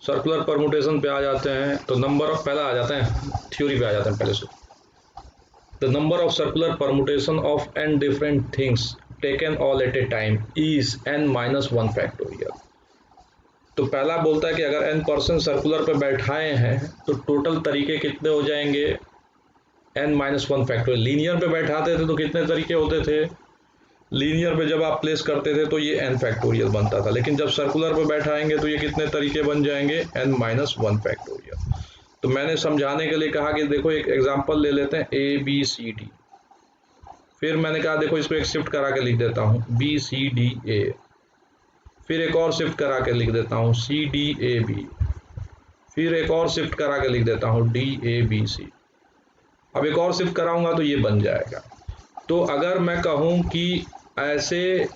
Circular permutation पे आ जाते हैं तो नंबर ऑफ, पहला आ जाते हैं थ्योरी पे आ जाते हैं पहले से। The number of circular permutation of n different things taken all at a time is n minus one factorial. तो पहला बोलता है कि अगर n परसेंट सर्कुलर पे बैठाए हैं तो टोटल तरीके कितने हो जाएंगे, n minus one factorial. Linear पे बैठाते थे तो कितने तरीके होते थे, लीनियर पे जब आप प्लेस करते थे तो ये n फैक्टोरियल बनता था, लेकिन जब सर्कुलर पे बैठाएंगे तो ये कितने तरीके बन जाएंगे, n माइनस वन फैक्टोरियल। तो मैंने समझाने के लिए कहा कि देखो एक एग्जांपल ले लेते हैं ए बी सी डी, फिर मैंने कहा देखो इसको एक शिफ्ट करा के लिख देता हूँ बी सी डी ए, फिर एक और शिफ्ट करा के लिख देता हूँ सी डी ए बी, फिर एक और शिफ्ट करा के लिख देता हूँ डी ए बी सी। अब एक और शिफ्ट कराऊंगा तो ये बन जाएगा। तो अगर मैं कहूँ कि ऐसे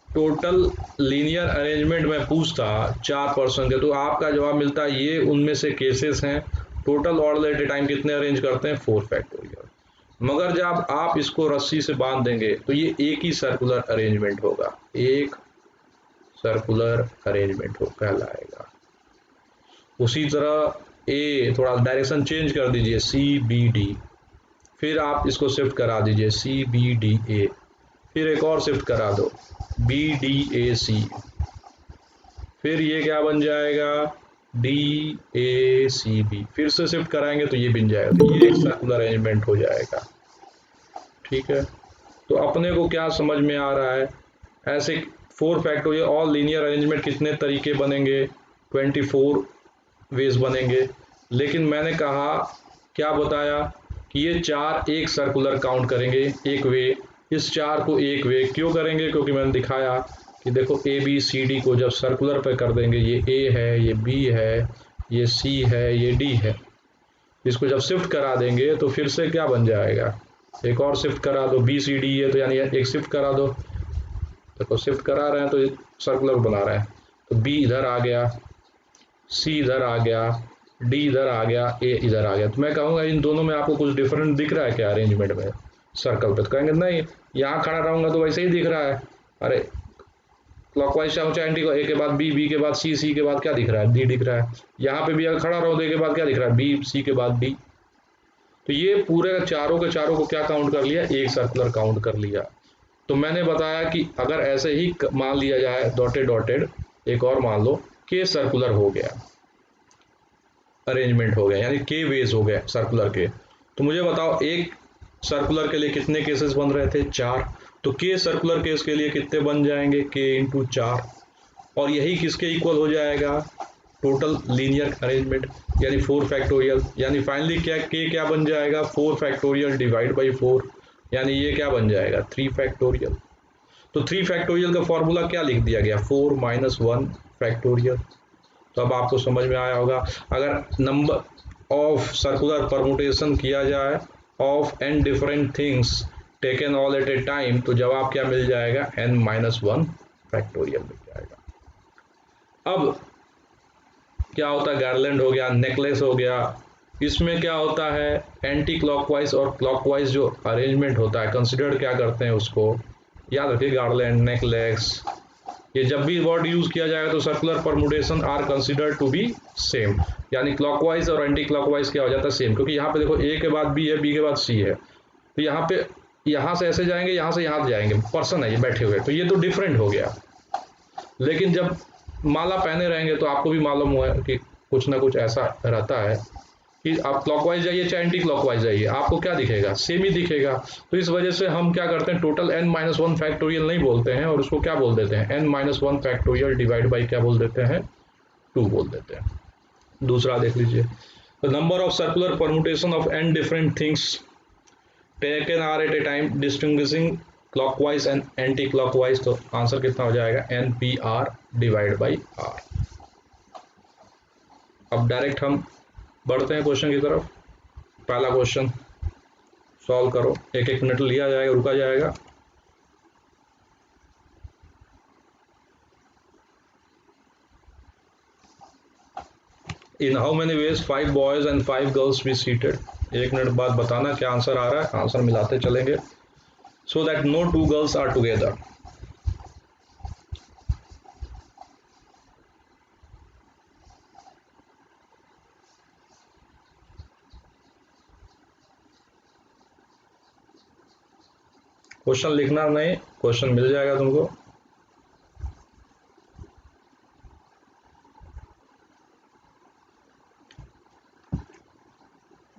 टोटल लीनियर अरेंजमेंट में पूछता 4% के, तो आपका जवाब मिलता है ये उनमें से केसेस हैं। Total order at a time कितने अरेंज करते हैं, 4 फैक्टोरियल। मगर जब आप इसको रस्सी से बांध देंगे तो ये एक ही सर्कुलर अरेंजमेंट होगा, एक सर्कुलर अरेंजमेंट हो कहलाएगा। उसी तरह ए थोड़ा डायरेक्शन चेंज कर दीजिए सी बी डी, फिर आप इसको शिफ्ट करा दीजिए सी बी डी ए, फिर एक और शिफ्ट करा दो बी डी ए सी, फिर ये क्या बन जाएगा डी ए सी बी, फिर से शिफ्ट कराएंगे तो ये बन जाएगा। तो ये एक सर्कुलर अरेंजमेंट हो जाएगा। ठीक है, तो अपने को क्या समझ में आ रहा है, ऐसे 4 फैक्टोरियल ऑल लीनियर अरेंजमेंट कितने तरीके बनेंगे, 24 वेज बनेंगे। लेकिन मैंने कहा क्या बताया कि ये 4 एक सर्कुलर काउंट करेंगे एक वे, इस 4 को एक वे क्यों करेंगे, क्योंकि मैंने दिखाया कि देखो ए बी सी डी को जब सर्कुलर पे कर देंगे, ये ए है, ये बी है, ये सी है, ये डी है, इसको जब शिफ्ट करा देंगे तो फिर से क्या बन जाएगा, एक और शिफ्ट करा दो बी सी डी है, तो यानी एक शिफ्ट करा दो, देखो शिफ्ट करा रहे हैं तो सर्कुलर बना रहे हैं, तो बी इधर आ गया, सी इधर आ गया, डी इधर आ गया, ए इधर आ गया। तो मैं कहूँगा इन दोनों में आपको कुछ डिफरेंट दिख रहा है क्या अरेंजमेंट में सर्कल पे, तो कहेंगे नहीं यहाँ खड़ा रहूँगा तो वैसे ही दिख रहा है। अरे क्लॉकवाइज चाहे एंटी को, ए के बाद बी, बी के बाद सी, सी के बाद क्या दिख रहा है, डी दिख रहा है। यहाँ पे भी अगर खड़ा रहो तो ए के बाद क्या दिख रहा है, बी, सी के बाद डी। तो ये पूरे चारों के चारों को क्या काउंट कर लिया, एक सर्कुलर काउंट कर लिया। तो मैंने बताया कि अगर ऐसे ही मान लिया जाए डॉटेड डॉटेड, एक और मान लो के सर्कुलर हो गया, अरेंजमेंट हो गया, यानी के वेज हो गए सर्कुलर के। तो मुझे बताओ एक सर्कुलर के लिए कितने केसेस बन रहे थे, 4। तो के सर्कुलर केस के लिए कितने बन जाएंगे, के इंटू 4, और यही किसके इक्वल हो जाएगा, टोटल लीनियर अरेंजमेंट, यानी 4 फैक्टोरियल। यानी फाइनली क्या के क्या बन जाएगा, 4 फैक्टोरियल डिवाइड बाई 4, यानी ये क्या बन जाएगा 3 फैक्टोरियल। तो 3 फैक्टोरियल का फॉर्मूला क्या लिख दिया गया, 4 माइनस 1 फैक्टोरियल। तो अब आपको समझ में आया होगा, अगर नंबर ऑफ सर्कुलर परमुटेशन किया जाए of n different things taken all at a time, तो जवाब क्या मिल जाएगा, n माइनस वन फैक्टोरियल मिल जाएगा। अब क्या होता है, गार्लैंड हो गया, नेकलेस हो गया, इसमें क्या होता है एंटी क्लॉकवाइज और क्लॉकवाइज जो अरेंजमेंट होता है, कंसिडर क्या करते हैं उसको याद रखिए, गार्लैंड, नेकलेस, ये जब भी वर्ड यूज किया जाएगा तो circular permutation are considered to be same, यानी क्लॉकवाइज और एंटी क्लॉकवाइज क्या हो जाता है सेम, क्योंकि यहाँ पे देखो ए के बाद बी है, बी के बाद सी है, तो यहाँ पे यहाँ से ऐसे जाएंगे, यहाँ से यहाँ जाएंगे, पर्सन है ये बैठे हुए, तो ये तो डिफरेंट हो गया। लेकिन जब माला पहने रहेंगे तो आपको भी मालूम हुआ कि कुछ ना कुछ ऐसा रहता है कि आप क्लॉकवाइज जाइए चाहे एंटी क्लॉकवाइज जाइए, आपको क्या दिखेगा, सेम ही दिखेगा। तो इस वजह से हम क्या करते हैं, total n minus one factorial नहीं बोलते हैं, और उसको क्या बोल देते हैं, n minus one factorial divide by क्या बोल देते हैं, 2 बोल देते हैं। दूसरा देख लीजिए, the number of circular permutation of n different things taken are at a time distinguishing clockwise and anti clockwise. तो आंसर कितना हो जाएगा, NPR डिवाइड बाई R। अब डायरेक्ट हम बढ़ते हैं क्वेश्चन की तरफ। पहला क्वेश्चन सॉल्व करो, एक एक मिनट लिया जाएगा, रुका जाएगा। इन how many ways 5 boys and 5 girls be seated. 1 minute बाद बताना क्या आंसर आ रहा है, आंसर मिलाते चलेंगे। So that no 2 girls are together. Question लिखना नहीं, क्वेश्चन मिल जाएगा तुमको।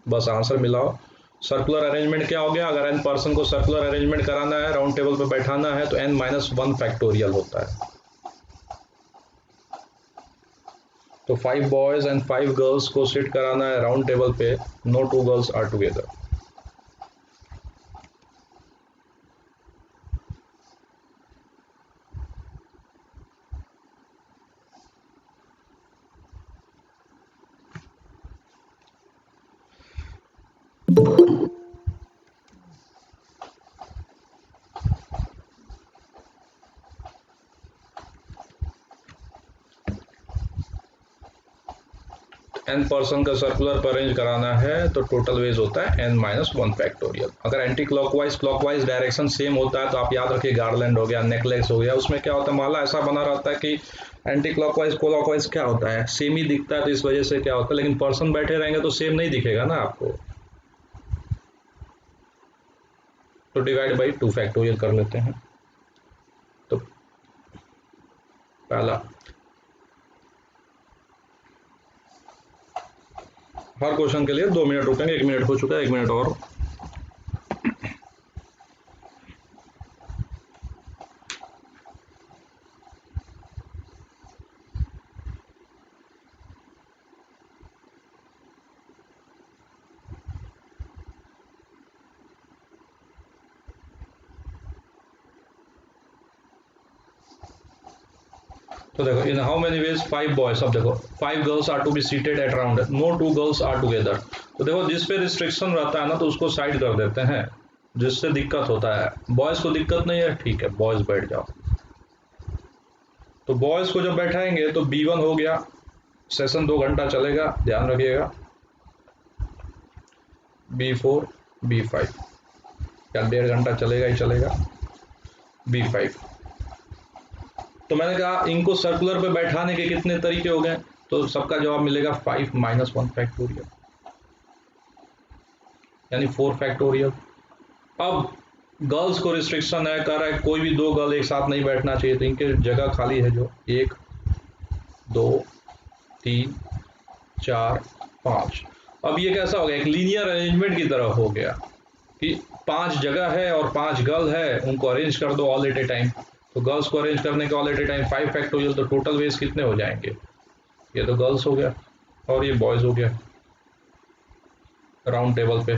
बस आंसर मिलाओ। सर्कुलर अरेंजमेंट क्या हो गया? अगर n पर्सन को सर्कुलर अरेंजमेंट कराना है, राउंड टेबल पे बैठाना है, तो n-1 फैक्टोरियल होता है। तो 5 बॉयज एंड 5 गर्ल्स को सिट कराना है राउंड टेबल पे, no 2 girls are together. n person का सर्कुलर पर अरेंज कराना है तो टोटल वेज होता है n-1 फैक्टोरियल। अगर anti clockwise clockwise direction same होता है तो आप याद रखिए, गार्लैंड हो गया, नेकलेस हो गया, उसमें क्या होता है, माला ऐसा बना रहता है कि एंटी क्लॉकवाइज क्लॉकवाइज क्या होता है, सेम ही दिखता है, तो इस वजह से क्या होता है, लेकिन पर्सन बैठे रहेंगे तो सेम नहीं दिखेगा ना आपको। तो डिवाइड बाई 2 फैक्टोरियल कर लेते हैं। तो पहला, हर क्वेश्चन के लिए 2 मिनट रुकेंगे, 1 मिनट हो चुका है, 1 मिनट और। तो देखो, in how many ways 5 boys, अब देखो 5 girls are to be seated at round, no 2 girls are together. तो देखो, जिस पे रिस्ट्रिक्शन रहता है ना, तो उसको साइड कर देते हैं, जिससे दिक्कत होता है। बॉयज को दिक्कत नहीं है, ठीक है, बॉयज बैठ जाओ। तो बॉयज को जब बैठाएंगे तो B1 हो गया, सेशन 2 घंटा चलेगा, ध्यान रखिएगा। B4, B5 क्या 1.5 घंटा चलेगा ही चलेगा। B5, तो मैंने कहा इनको सर्कुलर पे बैठाने के कितने तरीके हो गए, तो सबका जवाब मिलेगा 5-1 फैक्टोरियल, यानी 4 फैक्टोरियल। अब गर्ल्स को रिस्ट्रिक्शन है, कह रहा है कोई भी 2 गर्ल एक साथ नहीं बैठना चाहिए, तो इनके जगह खाली है जो 1, 2, 3, 4, 5। अब ये कैसा हो गया, एक लीनियर अरेंजमेंट की तरह हो गया कि 5 जगह है और 5 गर्ल है, उनको अरेंज कर दो ऑल एट ए टाइम। तो गर्ल्स को अरेंज करने के all at a time 5 factorial, तो टोटल वेज कितने हो जाएंगे, ये तो गर्ल्स हो गया और ये बॉयज हो गया राउंड टेबल पे।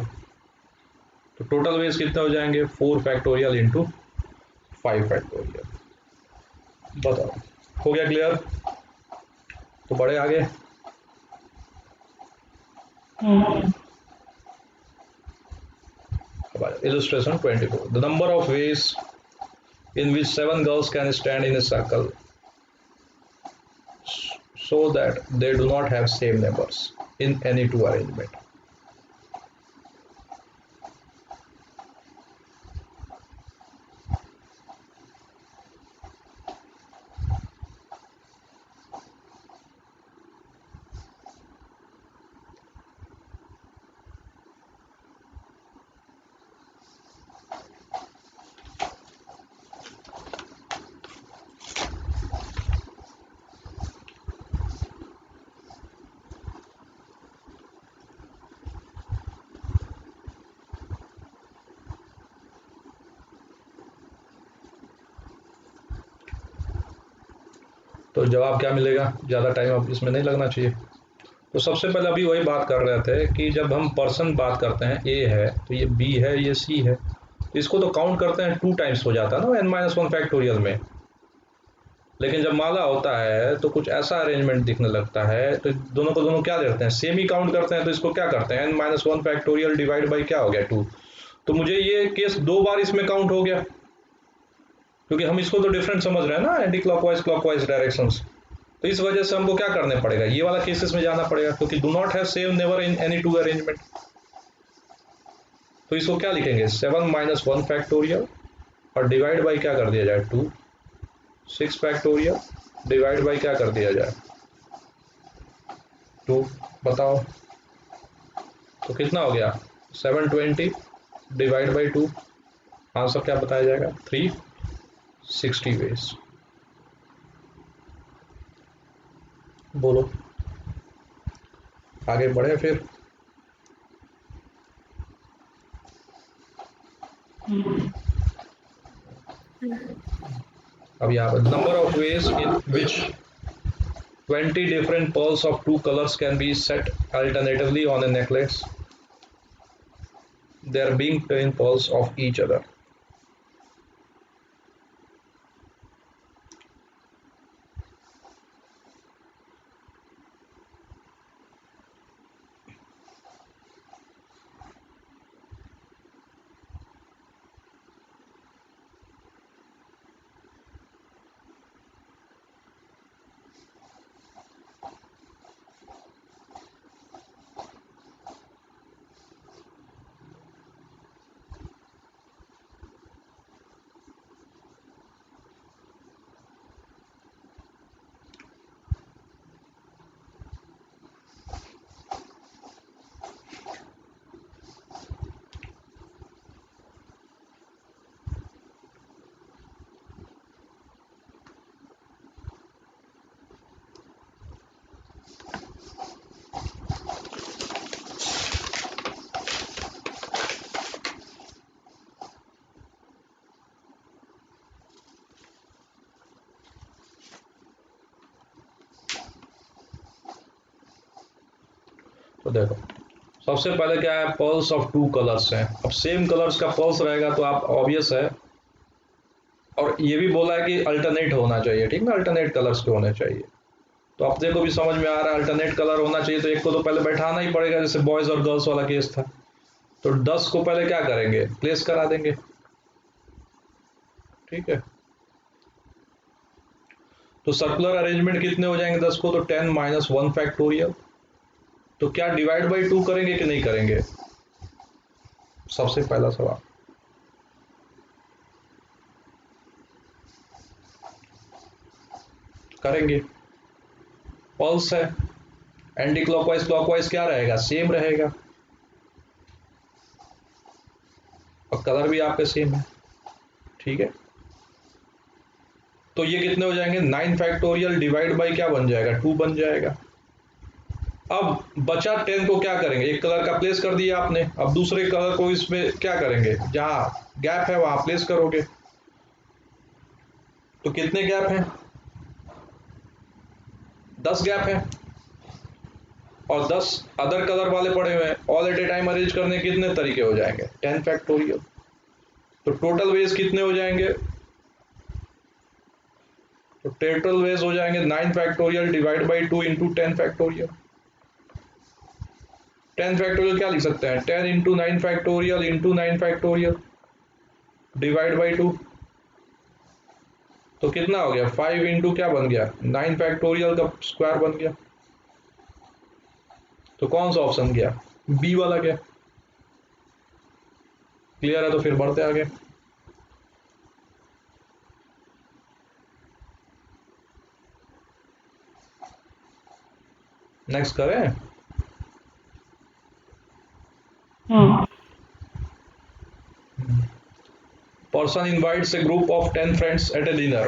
तो टोटल वेज कितने हो जाएंगे, 4 फैक्टोरियल इंटू 5 फैक्टोरियल। बताओ, हो गया क्लियर? तो बड़े आगे। Illustration 24. The number of ways in which 7 girls can stand in a circle so that they do not have same numbers in any two arrangement. तो जवाब क्या मिलेगा, ज़्यादा टाइम अब इसमें नहीं लगना चाहिए। तो सबसे पहले अभी वही बात कर रहे थे कि जब हम पर्सन बात करते हैं, ए है तो ये बी है, ये सी है, तो इसको तो काउंट करते हैं 2 टाइम्स हो जाता है ना n-1 फैक्टोरियल में। लेकिन जब माला होता है तो कुछ ऐसा अरेंजमेंट दिखने लगता है, तो दोनों को दोनों क्या देते हैं, सेम ही काउंट करते हैं, तो इसको क्या करते हैं, n-1 फैक्टोरियल डिवाइड बाई क्या हो गया 2। तो मुझे ये केस 2 बार इसमें काउंट हो गया, क्योंकि हम इसको तो डिफरेंट समझ रहे हैं ना, एंटी क्लॉकवाइज क्लॉकवाइज डायरेक्शंस। तो इस वजह से हमको क्या करने पड़ेगा, ये वाला केसेस में जाना पड़ेगा, क्योंकि do not have same never in any two arrangement. तो इसको क्या लिखेंगे, 7-1 फैक्टोरियल और डिवाइड बाई क्या कर दिया जाए 2, 6 फैक्टोरियल डिवाइड बाई क्या कर दिया जाए 2। बताओ, तो कितना हो गया, 720 डिवाइड बाई 2, आंसर क्या बताया जाएगा? 360 वेज। बोलो, आगे बढ़े फिर। अब यहाँ पर number of ways in which 20 different pearls of two colors can be set alternatively on a necklace, there being 10 pearls of each other. तो देखो, सबसे पहले क्या है, पर्ल्स ऑफ टू कलर्स हैं। अब सेम कलर्स का पर्ल्स रहेगा तो आप ऑब्वियस है, और ये भी बोला है कि अल्टरनेट होना चाहिए, ठीक ना, अल्टरनेट कलर्स के होने चाहिए। तो अपने को भी समझ में आ रहा है अल्टरनेट कलर होना चाहिए, तो एक को तो पहले बैठाना ही पड़ेगा, जैसे बॉयज और गर्ल्स वाला केस था। तो 10 को पहले क्या करेंगे, प्लेस करा देंगे, ठीक है। तो सर्कुलर अरेंजमेंट कितने हो जाएंगे 10 को, तो 10 माइनस 1 फैक्टोरियल। तो क्या डिवाइड बाई 2 करेंगे कि नहीं करेंगे, सबसे पहला सवाल। करेंगे, पल्स है, एंटी क्लॉकवाइज क्लॉकवाइज क्या रहेगा, सेम रहेगा, और कलर भी आपके सेम है, ठीक है। तो ये कितने हो जाएंगे, 9 फैक्टोरियल डिवाइड बाई क्या बन जाएगा, 2 बन जाएगा। अब बचा 10 को क्या करेंगे, एक कलर का प्लेस कर दिया आपने, अब दूसरे कलर को इसमें क्या करेंगे, जहां गैप है वहां प्लेस करोगे। तो कितने गैप हैं, 10 गैप हैं, और 10 अदर कलर वाले पड़े हुए हैं। All at a time arrange करने के कितने तरीके हो जाएंगे, 10 फैक्टोरियल। तो टोटल वेज कितने हो जाएंगे, तो टोटल वेज हो जाएंगे 9 factorial divide by 2 into 10 factorial. 10 factorial क्या लिख सकते हैं, 10 into 9 factorial into 9 factorial divide by 2। तो कितना हो गया, 5 इंटू क्या बन गया, 9 फैक्टोरियल का स्क्वायर बन गया। तो कौन सा ऑप्शन गया, बी वाला गया। क्लियर है, तो फिर बढ़ते आगे। नेक्स्ट करें। Person invites a group of 10 friends at a dinner.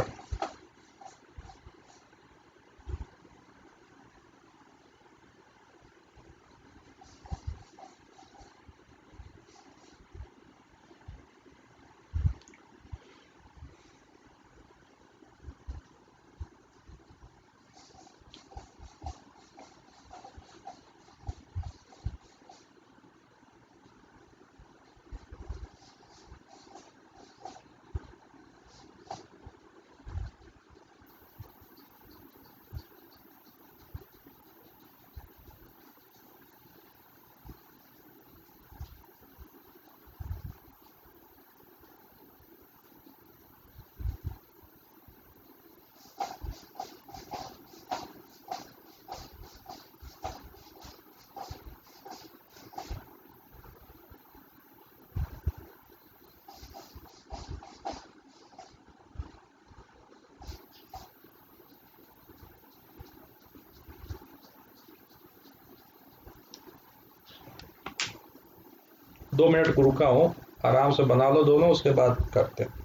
दो मिनट को रुका हूं। आराम से बना लो दोनों, उसके बाद करते हैं।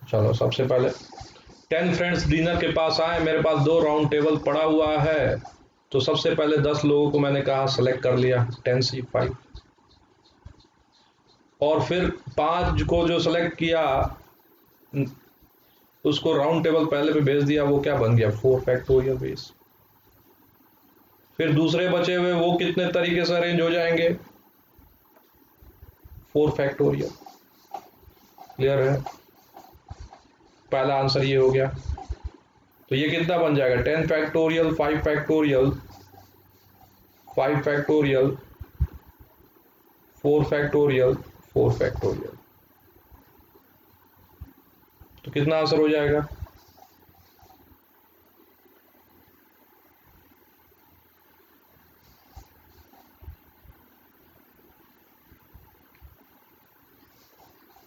चलो सबसे पहले 10 फ्रेंड्स डिनर के पास आए, मेरे पास 2 राउंड टेबल पड़ा हुआ है, तो सबसे पहले 10 लोगों को मैंने कहा सेलेक्ट कर लिया 10C5, और फिर 5 को जो सेलेक्ट किया उसको राउंड टेबल पहले पे भेज दिया, वो क्या बन गया 4 फैक्टोरियल बेस। फिर दूसरे बचे हुए वो कितने तरीके से अरेंज हो जाएंगे 4 फैक्टोरियल। क्लियर है? पहला आंसर ये हो गया। तो ये कितना बन जाएगा 10 factorial, 5 factorial, 5 factorial, 4 factorial, 4 factorial. तो कितना आंसर हो जाएगा?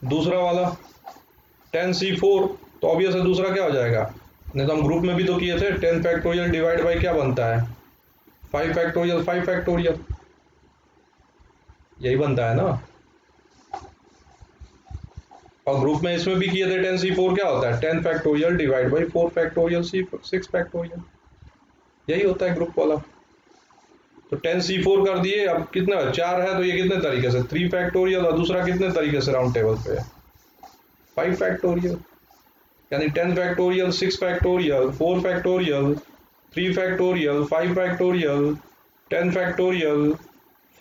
दूसरा वाला 10C4, तो ऑब्वियस है दूसरा क्या हो जाएगा, नहीं तो हम ग्रुप में भी तो किए थे 10 फैक्टोरियल डिवाइड बाई क्या बनता है 5 फैक्टोरियल, 5 फैक्टोरियल, यही बनता है ना। और ग्रुप में इसमें भी किए थे 10C4 क्या होता है 10 factorial divide by 4 factorial 6 factorial, यही होता है ग्रुप वाला। तो 10C4 कर दिए, अब कितना 4 है, तो ये कितने तरीके से 3 फैक्टोरियल, और दूसरा कितने तरीके से राउंड टेबल पे 5 फैक्टोरियल, यानी 10 factorial, 6 factorial, 4 factorial, 3 factorial, 5 factorial, 10 factorial,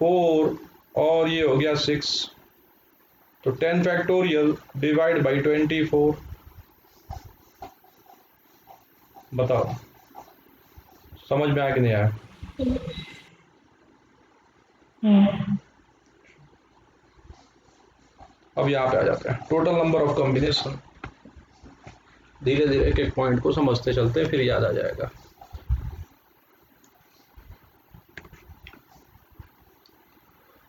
4, और ये हो गया 6। तो 10 फैक्टोरियल डिवाइड बाई 24, बताओ समझ में आया कि नहीं आया? अब यहाँ पे आ जाते हैं टोटल नंबर ऑफ कॉम्बिनेशन। धीरे धीरे एक एक पॉइंट को समझते चलते हैं, फिर याद आ जाएगा।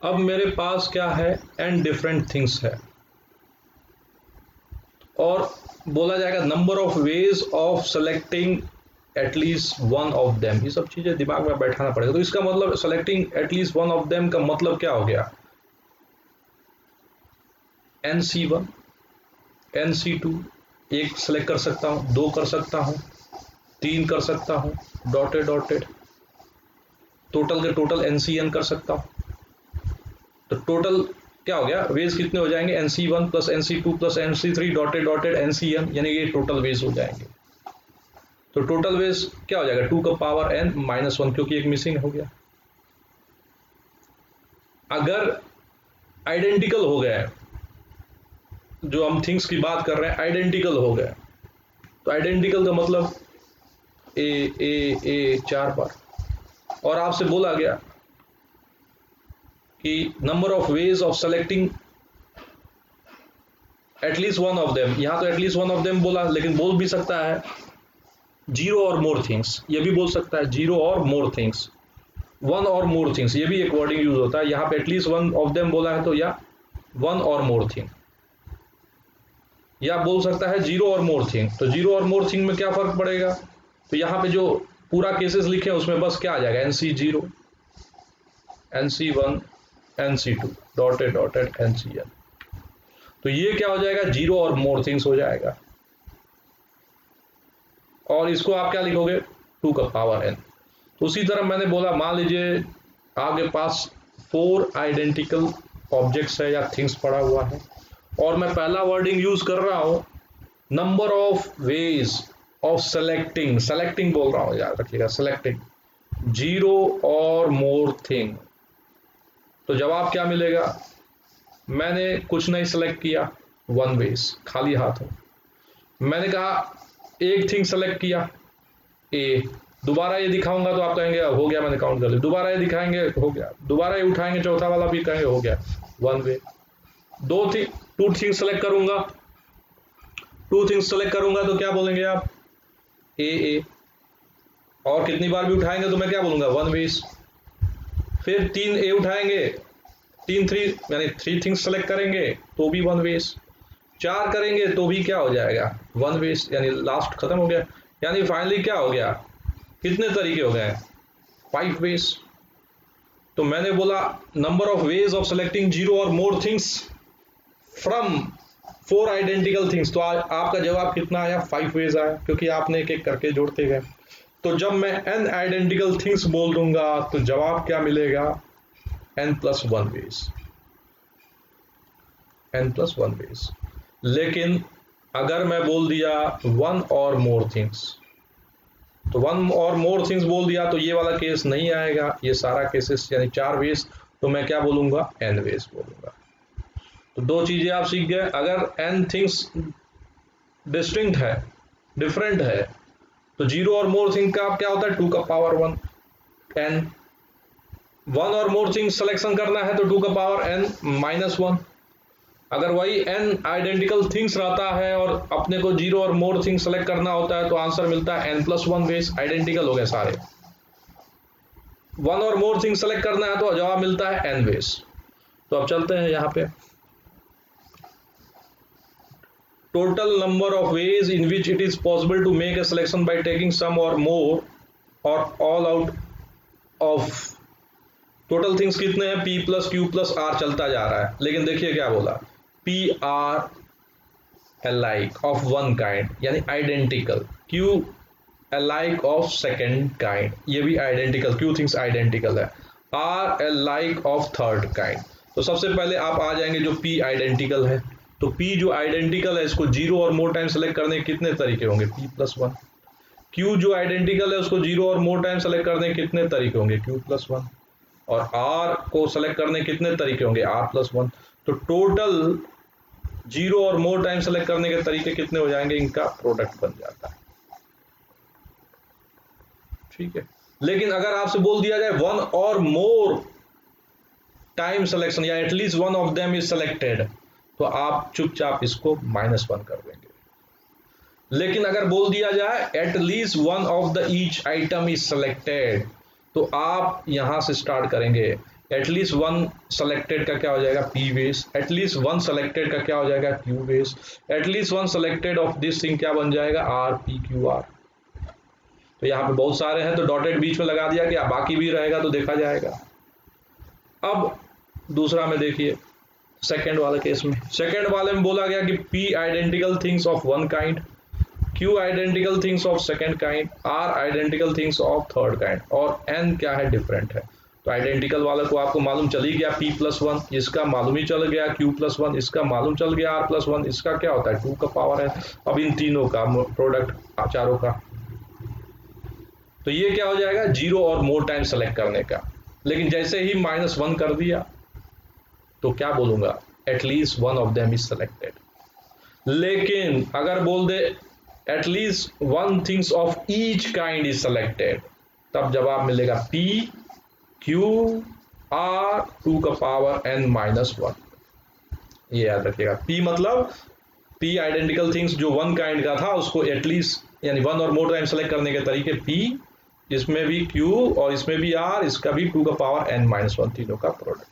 अब मेरे पास क्या है एंड डिफरेंट थिंग्स है, और बोला जाएगा number of ways of selecting at least one of them. ये सब चीजें दिमाग में बैठाना पड़ेगा। तो इसका मतलब selecting at least one of them का मतलब क्या हो गया, NC1, NC2 एक सेलेक्ट कर सकता हूं, 2 कर सकता हूं, 3 कर सकता हूं, डॉटेड डॉटेड, टोटल के टोटल NCN कर सकता हूं। तो टोटल क्या हो गया, वेज कितने हो जाएंगे NC1 plus NC2 plus NC3 dotted dotted NCN, यानी ये टोटल वेज हो जाएंगे। तो टोटल वेज क्या हो जाएगा 2 का पावर n माइनस 1, क्योंकि एक मिसिंग हो गया। अगर आइडेंटिकल हो गया, जो हम थिंग्स की बात कर रहे हैं आइडेंटिकल हो गए, तो आइडेंटिकल का मतलब ए 4 बार, और आपसे बोला गया कि number of ways of selecting at least one of them. यहां तो एटलीस्ट वन ऑफ देम बोला, लेकिन बोल भी सकता है 0 और मोर थिंग्स, ये भी बोल सकता है 0 और मोर थिंग्स, 1 और मोर थिंग्स, ये भी एक वर्डिंग यूज होता है। यहां पे एटलीस्ट वन ऑफ देम बोला है तो या 1 और मोर थिंग, या बोल सकता है 0 और मोर थिंग। तो 0 और मोर थिंग में क्या फर्क पड़ेगा, तो यहाँ पे जो पूरा केसेस लिखे हैं उसमें बस क्या आ जाएगा NC0, NC1, NC2 dotted dotted NCN। तो ये क्या हो जाएगा 0 और मोर थिंग्स हो जाएगा, और इसको आप क्या लिखोगे 2 का पावर n। तो उसी तरह मैंने बोला, मान लीजिए आपके पास 4 आइडेंटिकल ऑब्जेक्ट्स है या थिंग्स पड़ा हुआ है, और मैं पहला वर्डिंग यूज कर रहा हूं number of ways of selecting, selecting बोल रहा हूं, याद रखिएगा सेलेक्टिंग 0 और मोर थिंग। तो जवाब क्या मिलेगा, मैंने कुछ नहीं सेलेक्ट किया 1 वेज, खाली हाथ हूं। मैंने कहा एक थिंग सेलेक्ट किया ए, दोबारा ये दिखाऊंगा तो आप कहेंगे हो गया, मैंने काउंट कर लिया, दोबारा ये दिखाएंगे हो गया, दोबारा ये उठाएंगे चौथा वाला भी कहेंगे हो गया, one way. Two things select करूंगा, टू थिंग्स सेलेक्ट करूंगा तो क्या बोलेंगे आप, ए, और कितनी बार भी उठाएंगे तो मैं क्या बोलूंगा, वन वेज। फिर 3 ए उठाएंगे, 3 यानी 3 थिंग्स सेलेक्ट करेंगे तो भी वन वेज, 4 करेंगे तो भी क्या हो जाएगा, वन वेज, यानी लास्ट खत्म हो गया। यानी फाइनली क्या हो गया, कितने तरीके हो गए, 5 वेज। तो मैंने बोला number of ways of selecting 0 और more things from 4 identical things. तो आपका जवाब कितना आया, 5 वेज आया, क्योंकि आपने एक एक करके जोड़ते गए। तो जब मैं n आइडेंटिकल थिंग्स बोल दूंगा तो जवाब क्या मिलेगा, n+1 वेज, n+1 वेज। लेकिन अगर मैं बोल दिया 1 और मोर थिंग्स, तो 1 और मोर थिंग्स बोल दिया तो ये वाला केस नहीं आएगा, ये सारा केसेस यानी 4 वेज, तो मैं क्या बोलूंगा, n वेज बोलूंगा। तो 2 चीजें आप सीख गए, अगर n थिंग्स डिस्टिंक्ट है, डिफरेंट है, तो 0 और मोर थिंग का क्या होता है, 2 का पावर 1 n। 1 और मोर थिंग सिलेक्शन करना है तो 2 का पावर n-1। अगर वही n आइडेंटिकल थिंग्स रहता है और अपने को 0 और मोर थिंग सेलेक्ट करना होता है तो आंसर मिलता है n+1 वेज, आइडेंटिकल हो गए सारे। 1 और मोर थिंग सेलेक्ट करना है तो जवाब मिलता है n वेज। तो अब चलते हैं यहाँ पे, total number of ways in which it is possible to make a selection by taking some or more or all out of total things कितने हैं, p plus q plus r चलता जा रहा है। लेकिन देखिए क्या बोला, p r alike of one kind यानी identical, q alike of second kind, ये भी identical, q things identical है, r alike of third kind। तो सबसे पहले आप आ जाएंगे जो p identical है, तो p जो आइडेंटिकल है इसको 0 और मोर टाइम सेलेक्ट करने के कितने तरीके होंगे, p+1। q जो आइडेंटिकल है उसको 0 और मोर टाइम सेलेक्ट करने के कितने तरीके होंगे, q+1। और r को सेलेक्ट करने के कितने तरीके होंगे, r+1। तो टोटल 0 और मोर टाइम सेलेक्ट करने के तरीके कितने हो जाएंगे, इनका प्रोडक्ट बन जाता है, ठीक है। लेकिन अगर आपसे बोल दिया जाए 1 और मोर टाइम सिलेक्शन या at least 1 of them is selected, तो आप चुपचाप इसको -1 कर देंगे। लेकिन अगर बोल दिया जाए at least 1 of the each item is selected, तो आप यहां से स्टार्ट करेंगे, एटलीस्ट 1 सेलेक्टेड का क्या हो जाएगा, p वेज, एटलीस्ट 1 सेलेक्टेड का क्या हो जाएगा, q ways, at least 1 selected of this thing क्या बन जाएगा, r p q r। तो यहाँ पे बहुत सारे हैं तो डॉटेड बीच में लगा दिया गया, बाकी भी रहेगा तो देखा जाएगा। अब दूसरा में देखिए, सेकेंड वाले केस में, सेकेंड वाले में बोला गया कि p identical things of one kind, q identical things of second kind, r identical things of third kind, और n क्या है, डिफरेंट है। तो आइडेंटिकल वाले को आपको मालूम चल ही गया, p+1, इसका मालूम ही चल गया, q+1, इसका मालूम चल गया, r+1, इसका क्या होता है, 2 का पावर है। अब इन तीनों का प्रोडक्ट चारों का, तो ये क्या हो जाएगा, 0 और मोर टाइम सेलेक्ट करने का। लेकिन जैसे ही -1 कर दिया तो क्या बोलूंगा, at least 1 of them is selected. लेकिन अगर बोल दे at least 1 things of each kind is selected, तब जवाब मिलेगा p q r 2 का पावर n-1। ये याद रखिएगा, p मतलब p आइडेंटिकल थिंग्स जो 1 काइंड का था उसको एटलीस्ट यानी 1 और मोर टाइम सेलेक्ट करने के तरीके p, इसमें भी q और इसमें भी r, इसका भी 2 का पावर n-1, तीनों का प्रोडक्ट।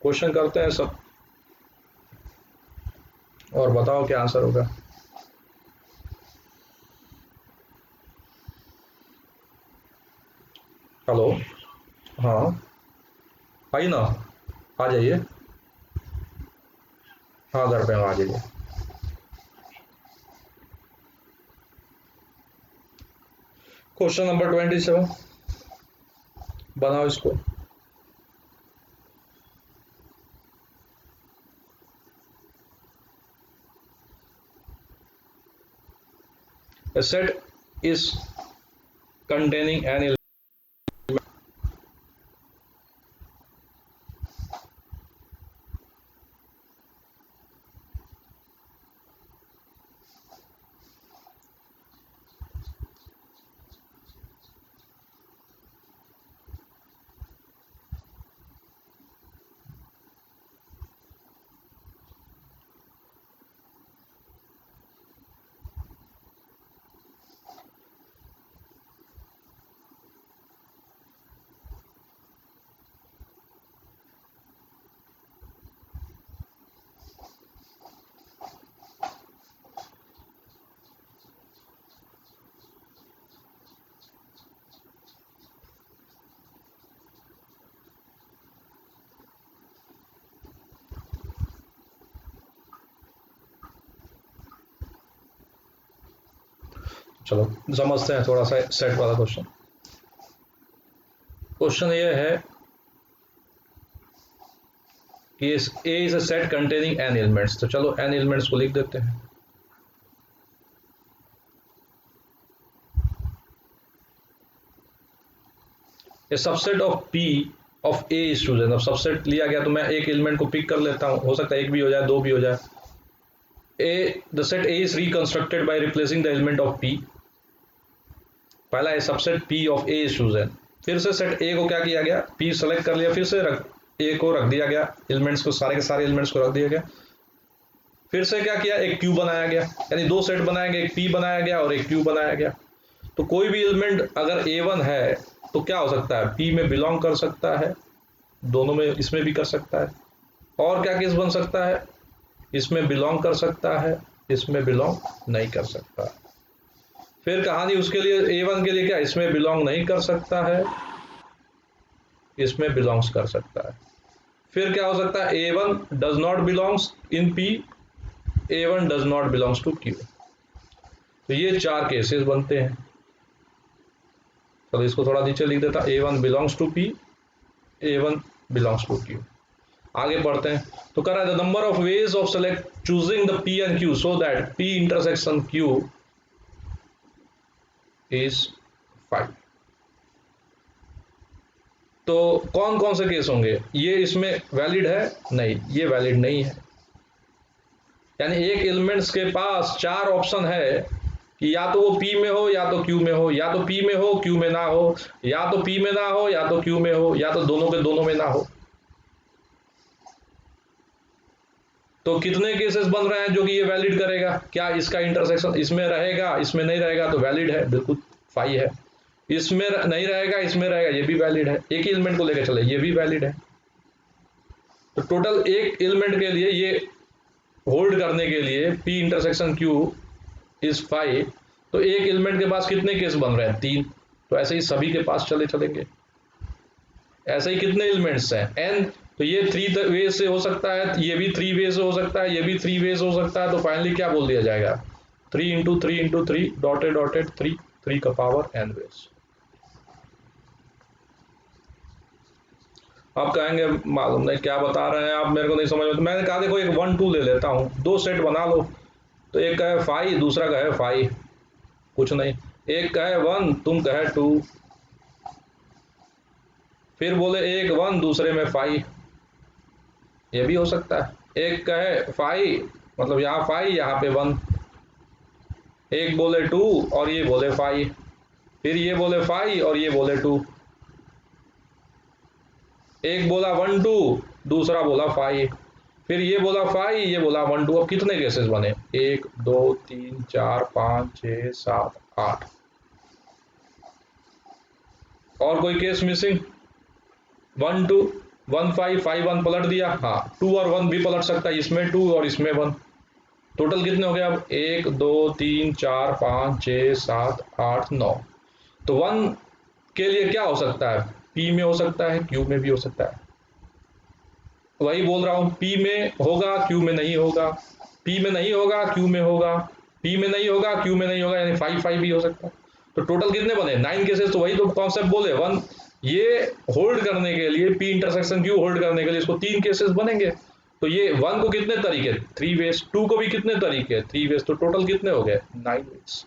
क्वेश्चन करते हैं सब और बताओ क्या आंसर होगा। हेलो, हाँ आइए ना, आ जाइए, हाँ घर पे आ जाइए। क्वेश्चन नंबर 27 बनाओ इसको। A set is containing an element चलो समझते हैं थोड़ा सा सेट वाला क्वेश्चन। क्वेश्चन ये है कि A is a set containing n elements, तो चलो एन एलिमेंट्स को लिख देते हैं। A subset of P of A is chosen. अब सबसेट लिया गया तो मैं एक एलिमेंट को पिक कर लेता हूं, हो सकता है एक भी हो जाए, दो भी हो जाए। A the set A is reconstructed by replacing the element of P. पहला है subset P of A is chosen, फिर से सेट ए को क्या किया गया, पी सेलेक्ट कर लिया, फिर से ए को रख दिया गया, एलिमेंट्स को सारे के सारे एलिमेंट्स को रख दिया गया। फिर से क्या किया, एक क्यू बनाया गया, यानी दो सेट बनाया गया, एक पी बनाया गया और एक क्यू बनाया गया। तो कोई भी एलिमेंट अगर A1 है तो क्या हो सकता है, पी में बिलोंग कर सकता है, दोनों में, इसमें भी कर सकता है। और क्या केस बन सकता है, इसमें बिलोंग कर सकता है, इसमें बिलोंग नहीं कर सकता। फिर कहानी उसके लिए A1 के लिए क्या, इसमें बिलोंग नहीं कर सकता है, इसमें बिलोंग्स कर सकता है। फिर क्या हो सकता है, A1 does not belongs in P, A1 does not belongs to Q। तो ये चार केसेस बनते हैं। चलो इसको थोड़ा नीचे लिख देता, A1 belongs to P, A1 belongs to Q। आगे बढ़ते हैं। तो कह रहा है the number of ways of select choosing the P and Q so that P intersection Q is 5। तो कौन कौन से केस होंगे, ये इसमें वैलिड है, नहीं ये वैलिड नहीं है। यानी एक एलिमेंट्स के पास चार ऑप्शन है कि या तो वो P में हो, या तो Q में हो, या तो P में हो Q में ना हो, या तो P में ना हो या तो Q में हो, या तो दोनों के दोनों में ना हो। तो कितने केसेस बन रहे हैं जो कि ये वैलिड करेगा, क्या इसका इंटरसेक्शन इसमें रहेगा, इसमें नहीं रहेगा, तो वैलिड है, बिल्कुल 5 है। इसमें नहीं रहेगा, इसमें रहेगा, ये भी वैलिड है। एक ही एलिमेंट को लेकर चले, ये भी वैलिड है। तो टोटल एक एलिमेंट के लिए ये होल्ड करने के लिए P इंटरसेक्शन Q इज 5। तो एक एलिमेंट के पास कितने केस बन रहे हैं, 3। तो ऐसे ही सभी के पास चलेंगे। ऐसे ही कितने एलिमेंट्स हैं, n। तो ये 3 वे से हो सकता है, ये भी 3 वे से हो सकता है, ये भी 3 वे से हो सकता है। तो फाइनली क्या बोल दिया जाएगा, 3 इंटू 3 इंटू 3 डॉटेड डॉटेड 3, 3 का पावर n वेज। आप कहेंगे मालूम नहीं क्या बता रहे हैं आप, मेरे को नहीं समझ में। तो मैंने कहा देखो एक 1 2 ले लेता हूँ, दो सेट बना लो। तो एक का है 5, दूसरा का है 5, कुछ नहीं। एक का है 1, तुम कहे 2, फिर बोले एक 1 दूसरे में 5, ये भी हो सकता है। एक का है 5, मतलब यहाँ 5 यहाँ पे 1, एक बोले 2 और ये बोले 5, फिर ये बोले 5 और ये बोले 2, एक बोला 1 2, दूसरा बोला 5, फिर ये बोला 5, ये बोला 1 2। अब कितने केसेस बने, 1 2 3 4 5 6 7 8। और कोई केस मिसिंग, 1 2 1 5 5 1 पलट दिया, हाँ 2 और 1 भी पलट सकता है, इसमें 2 और इसमें 1। टोटल कितने हो गए अब, 1 2 3 4 5 6 7 8 9। तो 1 के लिए क्या हो सकता है, P में हो सकता है, Q में भी हो सकता है। वही बोल रहा हूं, P में होगा Q में नहीं होगा, P में नहीं होगा Q में होगा, P में नहीं होगा Q में नहीं होगा, यानी 5 5 भी हो सकता है। तो टोटल कितने बने, 9 केसेस। तो वही तो कॉन्सेप्ट बोले, 1 ये होल्ड करने के लिए, P इंटरसेक्शन Q होल्ड करने के लिए इसको 3 केसेस बनेंगे। तो ये 1 को कितने तरीके, 3 वेज, 2 को भी कितने तरीके, 3 वेज। तो टोटल कितने हो गए, 9 वेज।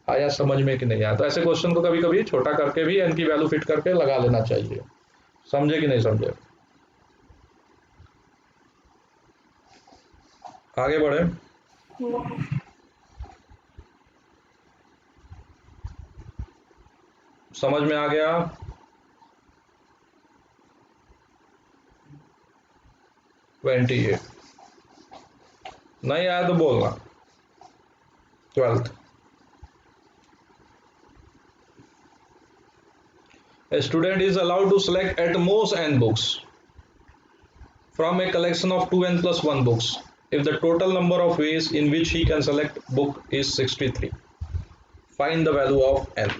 आया समझ में कि नहीं आया। तो ऐसे क्वेश्चन को कभी कभी छोटा करके भी n की वैल्यू फिट करके लगा लेना चाहिए। समझे कि नहीं समझे, आगे बढ़े। समझ में आ गया, ट्वेंटी नहीं आया तो बोलना। 12th, a student is allowed to select at most n books from a collection of 2n plus 1 books if the total number of ways in which he can select book is 63. Find the value of n.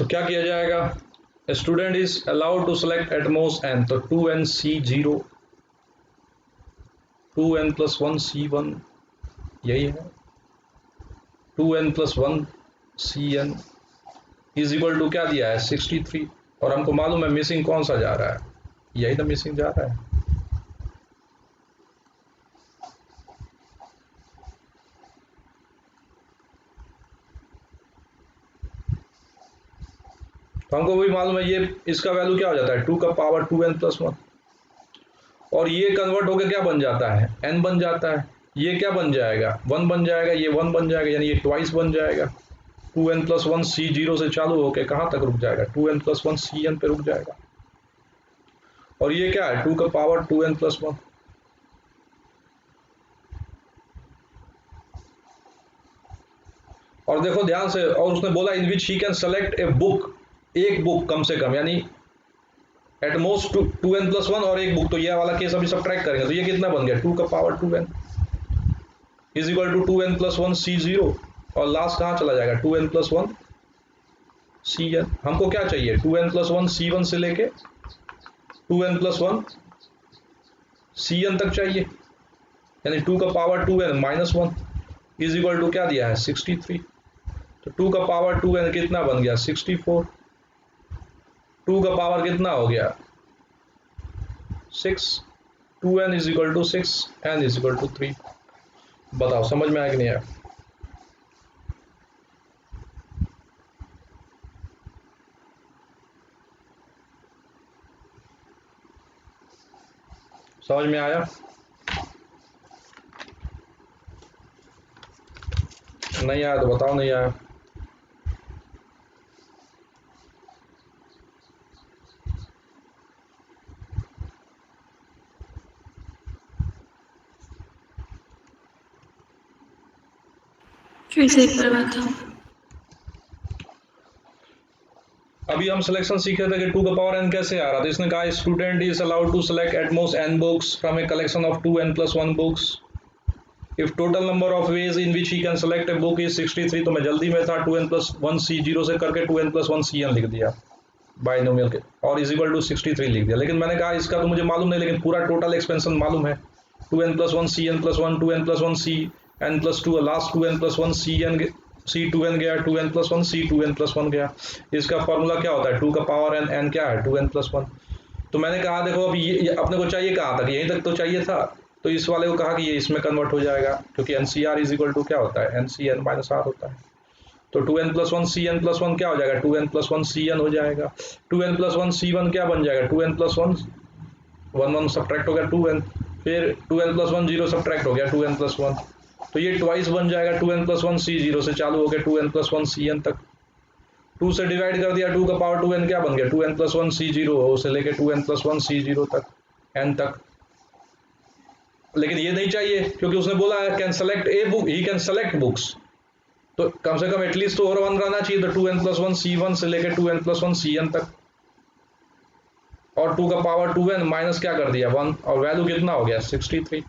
तो क्या किया जाएगा, student is allowed to select at most n, तो 2n c0 2n+1 c1 यही है, 2n+1 cn is equal to क्या दिया है 63, और हमको मालूम है मिसिंग कौन सा जा रहा है, यही तो मिसिंग जा रहा है। तो हमको भी मालूम है ये इसका वैल्यू क्या हो जाता है 2 का पावर 2n+1, और ये कन्वर्ट होकर क्या बन जाता है n बन जाता है, ये क्या बन जाएगा 1 बन जाएगा, ये 1 बन जाएगा, यानी ये ट्वाइस बन जाएगा। 2n+1 c0 से चालू होकर कहाँ तक रुक जाएगा 2n+1 cn पे रुक जाएगा, और ये क्या है 2 का पावर 2n+1। और देखो ध्यान से, और उसने बोला in which he can select a book, एक बुक कम से कम, यानी एट मोस्ट 2n+1 और एक बुक, तो ये वाला केस अभी सब ट्रैक करेंगे, तो ये कितना बन गया 2 का power 2n is equal to 2n+1 c0, और लास्ट कहाँ चला जाएगा 2n+1 cn। हमको क्या चाहिए 2n+1 c1 से लेके 2n+1 cn तक चाहिए, यानी 2 का power 2n-1 is equal to क्या दिया है 63, तो 2 का पावर 2n कितना बन गया 64, 2 का पावर कितना हो गया 6, 2n is equal to 6, n is equal to 3। बताओ समझ में आया कि नहीं आया। समझ में आया, नहीं आया तो बताओ नहीं आया। फिर से एक बार बताओ। अभी हम सिलेक्शन सीख रहे थे कि 2 का पावर n कैसे आ रहा था, इसने कहा student is allowed to select at most n books from a collection of 2n+1 books if total number of ways in which he can select a book is 63, तो मैं जल्दी में था 2n+1 c0 से करके 2n+1 cn लिख दिया binomial के, और इज इक्वल टू 63 लिख दिया, लेकिन मैंने कहा इसका तो मुझे मालूम नहीं, लेकिन पूरा टोटल एक्सपेंशन मालूम है 2n+1 cn+1 2n+1 cn+2 last 2n+1 cn c2n गया 2n+1 c2n+1 गया, इसका फॉर्मूला क्या होता है 2 का पावर n क्या है 2n+1। तो मैंने कहा देखो अब ये अपने को चाहिए कहाँ तक, यहीं तक तो चाहिए था, तो इस वाले को कहा कि ये इसमें कन्वर्ट हो जाएगा, क्योंकि NCR इज इक्वल टू क्या होता है NCn-r होता है, तो 2n+1 cn+1 क्या हो जाएगा 2n+1 cn हो जाएगा, 2n+1 c1 क्या बन जाएगा 2n+1 1 सब्ट्रैक्ट हो गया 2n, फिर 2n+1 0 सब्ट्रैक्ट हो गया 2n+1, तो ये ट्वाइस बन जाएगा 2n+1 c0 से चालू हो गया 2n+1 cn तक, 2 से डिवाइड कर दिया 2 का पावर 2n क्या बन गया 2n+1 c0 से लेके 2n+1 c0 तक n तक, लेकिन ये नहीं चाहिए क्योंकि उसने बोला है can select a book, he can select books, तो कम से कम एटलीस्ट तो और 1 रहना चाहिए, तो 2n+1 c1 से लेके 2n+1 cn तक, और 2 का पावर 2n माइनस क्या कर दिया 1, और वैल्यू कितना हो गया 63,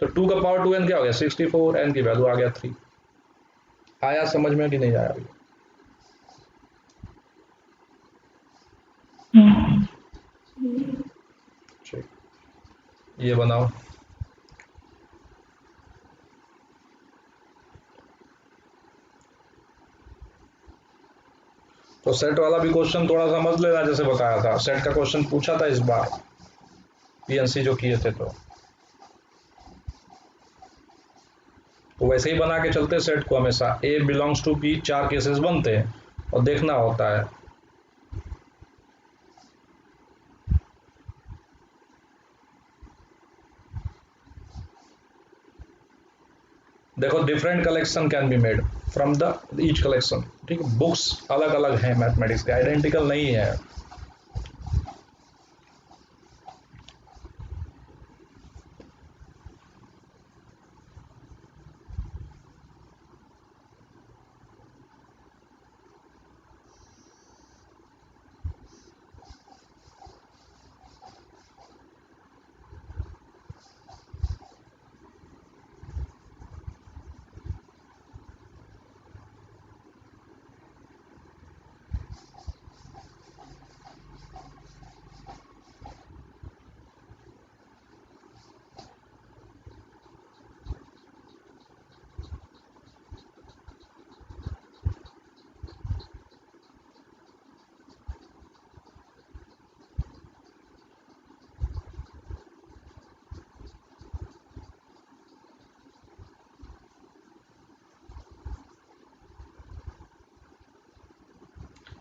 तो 2 का पावर 2n क्या हो गया 64, n की वैल्यू आ गया 3। आया समझ में कि नहीं आया अभी? ठीक, ये बनाओ। तो सेट वाला भी क्वेश्चन थोड़ा समझ लेना, जैसे बताया था सेट का क्वेश्चन पूछा था इस बार पीएनसी जो किए थे, तो वैसे ही बना के चलते सेट को, हमेशा ए बिलोंग्स टू बी 4 केसेस बनते हैं और देखना होता है। देखो different collection can be made from the each collection, ठीक है, बुक्स अलग अलग हैं मैथमेटिक्स के, आइडेंटिकल नहीं है।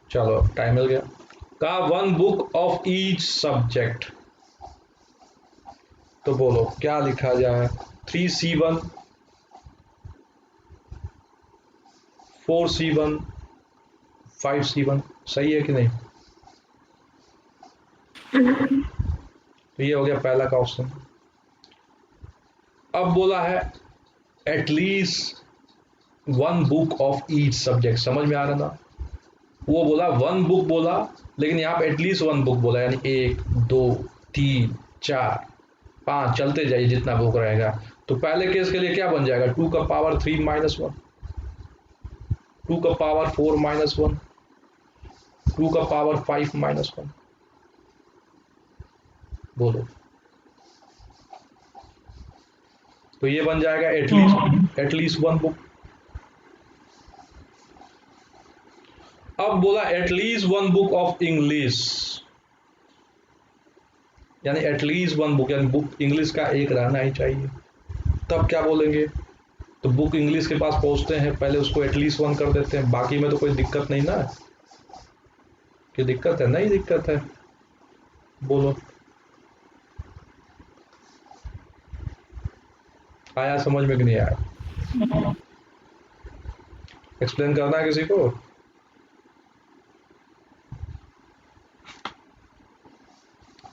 चलो टाइम मिल गया। का one book of each subject, तो बोलो क्या लिखा जाए? 3C1, 4C1, 5C1, सही है कि नहीं? तो ये हो गया पहला का ऑप्शन। अब बोला है at least one book of each subject, समझ में आ रहा ना? वो बोला वन बुक बोला, लेकिन यहाँ पे एटलीस्ट वन बुक बोला, यानी 1, 2, 3, 4, 5, चलते जाइए जितना बुक रहेगा। तो पहले केस के लिए क्या बन जाएगा? 2 का पावर 3 - 1, 2 का पावर 4 - 1, 2 का पावर 5 - 1। बोलो, तो ये बन जाएगा एटलीस्ट वन बुक। अब बोला at least one book of English, यानी एटलीस्ट वन बुक, यानी बुक इंग्लिश का एक रहना ही चाहिए। तब क्या बोलेंगे? तो बुक इंग्लिश के पास पहुंचते हैं, पहले उसको एटलीस्ट वन कर देते हैं, बाकी में तो कोई दिक्कत नहीं ना? कि दिक्कत है? नहीं दिक्कत है। बोलो, आया समझ में कि नहीं आया? एक्सप्लेन करना है किसी को?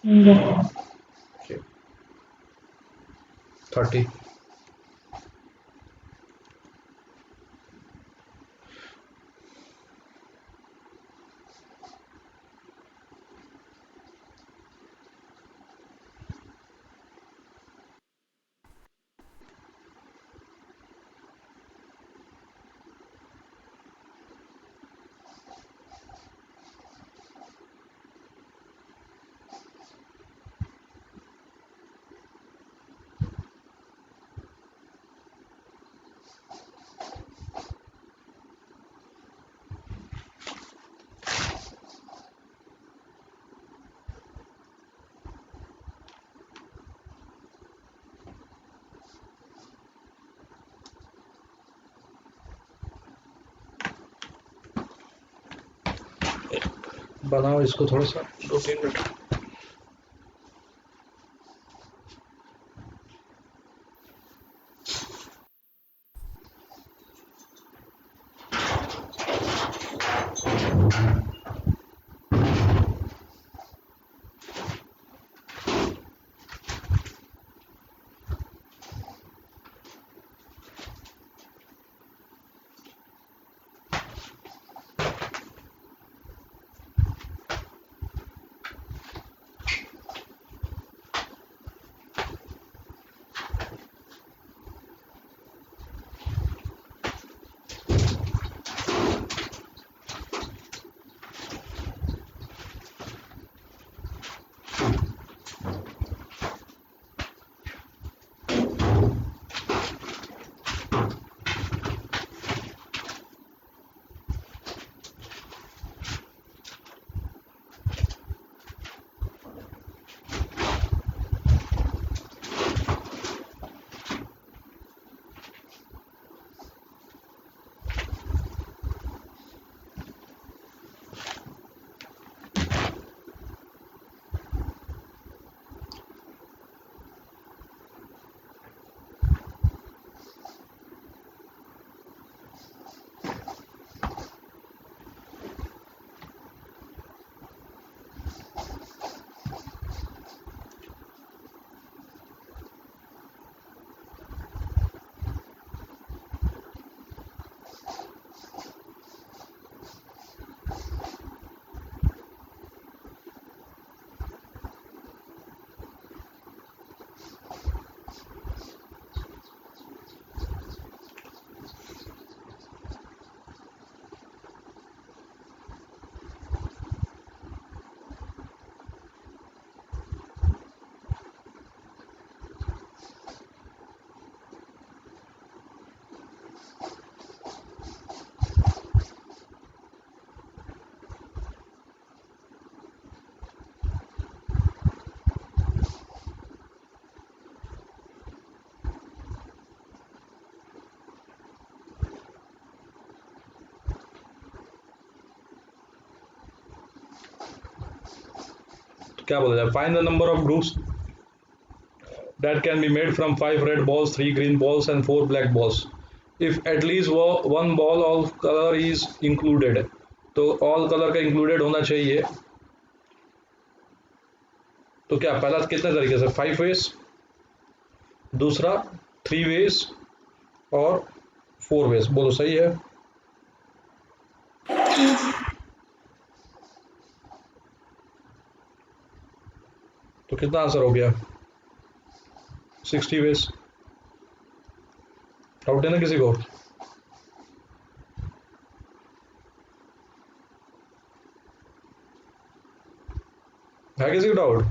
Okay, 30। बनाओ इसको थोड़ा सा, 2-3 मिनट। क्या बोला जाए, find the number of groups that can be made from 5 red balls, 3 green balls and 4 black balls. If at least one ball of color is included, तो all color का included होना चाहिए। तो क्या पहला कितने तरीके से, 5 ways, दूसरा 3 ways और 4 ways, बोलो सही है। तो कितना आंसर हो गया, 60 ways। डाउट है ना किसी को? है किसी को डाउट?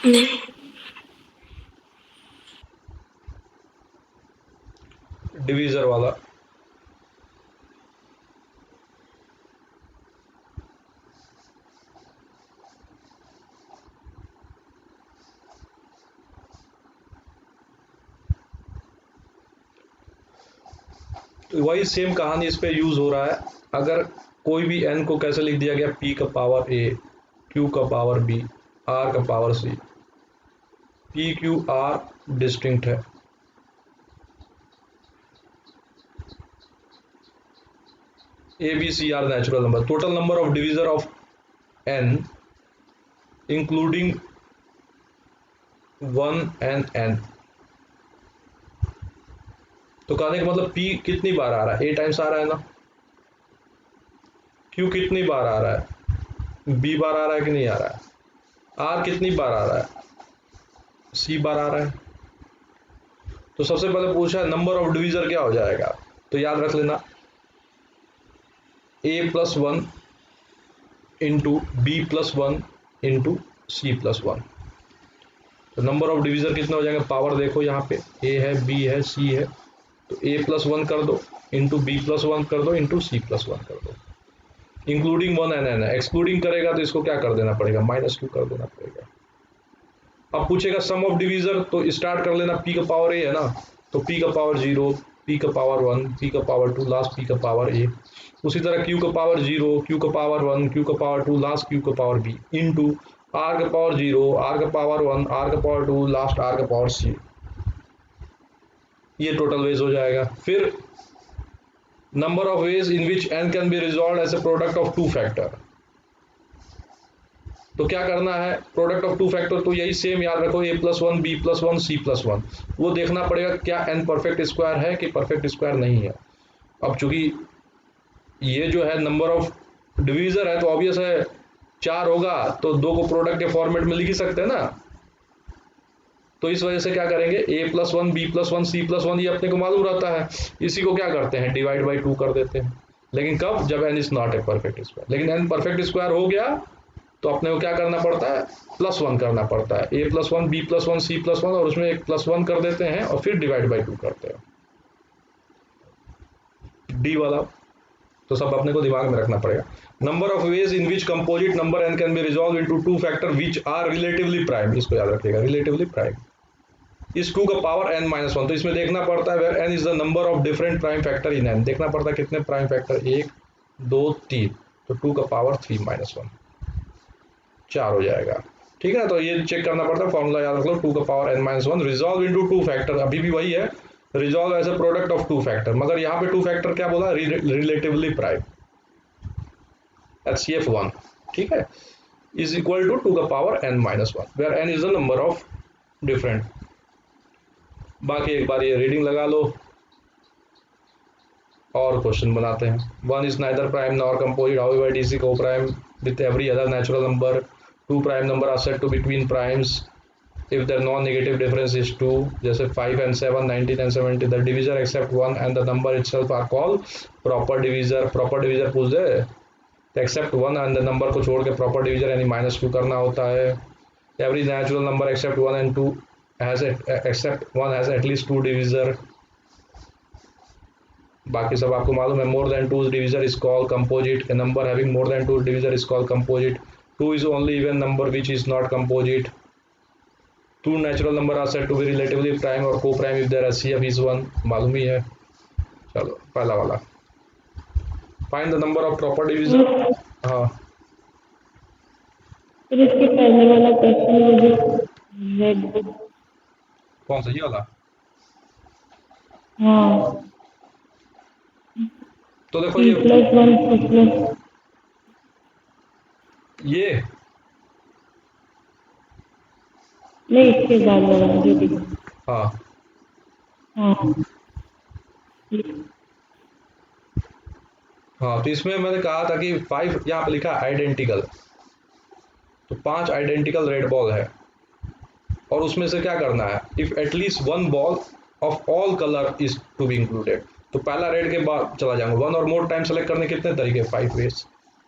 नहीं। डिवीजर वाला, वही सेम कहानी इस पे यूज हो रहा है। अगर कोई भी n को कैसे लिख दिया गया, p का पावर a, q का पावर b, r का power c, p q r distinct है, a b c r natural number, total number of divisor of n including 1 and n। तो कहने का मतलब p कितनी बार आ रहा है, a टाइम्स आ रहा है ना, q कितनी बार आ रहा है, b बार आ रहा है कि नहीं आ रहा है, r कितनी बार आ रहा है, c बार आ रहा है। तो सबसे पहले पूछा नंबर ऑफ डिवीजर क्या हो जाएगा, तो याद रख लेना a+1 into b+1 into c+1। तो नंबर ऑफ डिवीजर कितने हो जाएंगे, पावर देखो यहाँ पे a है, b है, c है, तो a+1 कर दो इंटू b+1 कर दो इंटू c+1 कर दो, इंक्लूडिंग 1 and n है। एक्सक्लूडिंग करेगा तो इसको क्या कर देना पड़ेगा, -q कर देना पड़ेगा। अब पूछेगा सम ऑफ डिवीजर, तो स्टार्ट कर लेना, p का पावर a है ना, तो p का पावर 0, p का पावर 1, p का पावर 2, लास्ट p का पावर a। उसी तरह q का पावर 0, q का पावर 1, q का पावर 2, लास्ट q का पावर b, इंटू r का पावर 0, r का पावर 1, r का पावर 2, लास्ट r का पावर c। ये टोटल वेज हो जाएगा। फिर number of ways in which n can be resolve as a product of two factor. तो क्या करना है, प्रोडक्ट ऑफ टू फैक्टर, तो यही सेम याद रखो, a+1 b+1 c+1। वो देखना पड़ेगा क्या n परफेक्ट स्क्वायर है कि परफेक्ट स्क्वायर नहीं है। अब चूंकि ये जो है नंबर ऑफ डिवीजर है, तो ऑब्वियस है 4 होगा तो 2 को प्रोडक्ट के फॉर्मेट में लिख ही सकते हैं ना। तो इस वजह से क्या करेंगे, a+1 b+1 c+1 ये अपने को मालूम रहता है, इसी को क्या करते हैं, डिवाइड बाई 2 कर देते हैं। लेकिन कब, जब n is not a perfect square. लेकिन n परफेक्ट स्क्वायर हो गया तो अपने को क्या करना पड़ता है, +1 करना पड़ता है, a+1 b+1 c+1 और उसमें एक +1 कर देते हैं और फिर डिवाइड बाई 2 करते हैं, डी वाला। तो सब अपने को दिमाग में रखना पड़ेगा। Number of ways in which composite number n can be resolve into two factor which are relatively prime, इसको याद रखिएगा, रिलेटिवली प्राइम इस 2 का पावर n-1। तो इसमें देखना पड़ता है where n is the number of different prime factor in n, देखना पड़ता है कितने प्राइम फैक्टर, 1 2 3, तो 2 का पावर 3-1 4 हो जाएगा। ठीक है, तो ये चेक करना पड़ता है, फॉर्मूला याद रख लो, 2 का power n-1 resolve into two factor, अभी भी वही है, resolve as a product of two factor, मगर यहाँ पे टू फैक्टर क्या बोला, रिलेटिवली प्राइम HCF1। ठीक है, इज इक्वल टू 2 का power n-1 where n is the number of different. बाकी एक बार ये रीडिंग लगा लो और क्वेश्चन बनाते हैं। 1 is neither prime nor composite, however it is co-prime with every other natural number. 2 prime number are said to be twin primes if their non-negative difference is 2, जैसे 5 and 7, 19 and 70। The divisor except 1 and the number itself are called proper divisor। proper divisor पूछ दे, except 1 and the number को छोड़ के proper divisor यानी -2 करना होता है। Every natural number except 1 and 2 has except 1 has at least 2 divisor। बाकी सब आपको मालूम है। More than 2 divisor is called composite, a number having more than 2 divisor is called composite. 2 is only even number which is not composite. 2 natural number are said to be relatively prime और coprime if there HCF is 1, मालूम ही है। चलो पहला वाला, find the number of proper divisor. हाँ फिर इसके पहले वाला क्वेश्चन वो जो रेड बुक। कौन सा, ये वाला? हाँ, तो देखो थ्री ये प्लस वन टू प्लस। ये नहीं, इसके बाद वाला जो भी। हाँ हाँ। हाँ, तो इसमें मैंने कहा था कि 5, यहाँ पे लिखा आइडेंटिकल, तो 5 आइडेंटिकल रेड बॉल है, और उसमें से क्या करना है, if at least one ball of all colour is to be included. तो पहला रेड के बाद चला जाऊंगा, वन और मोर टाइम सेलेक्ट करने कितने तरीके, 5 वेज।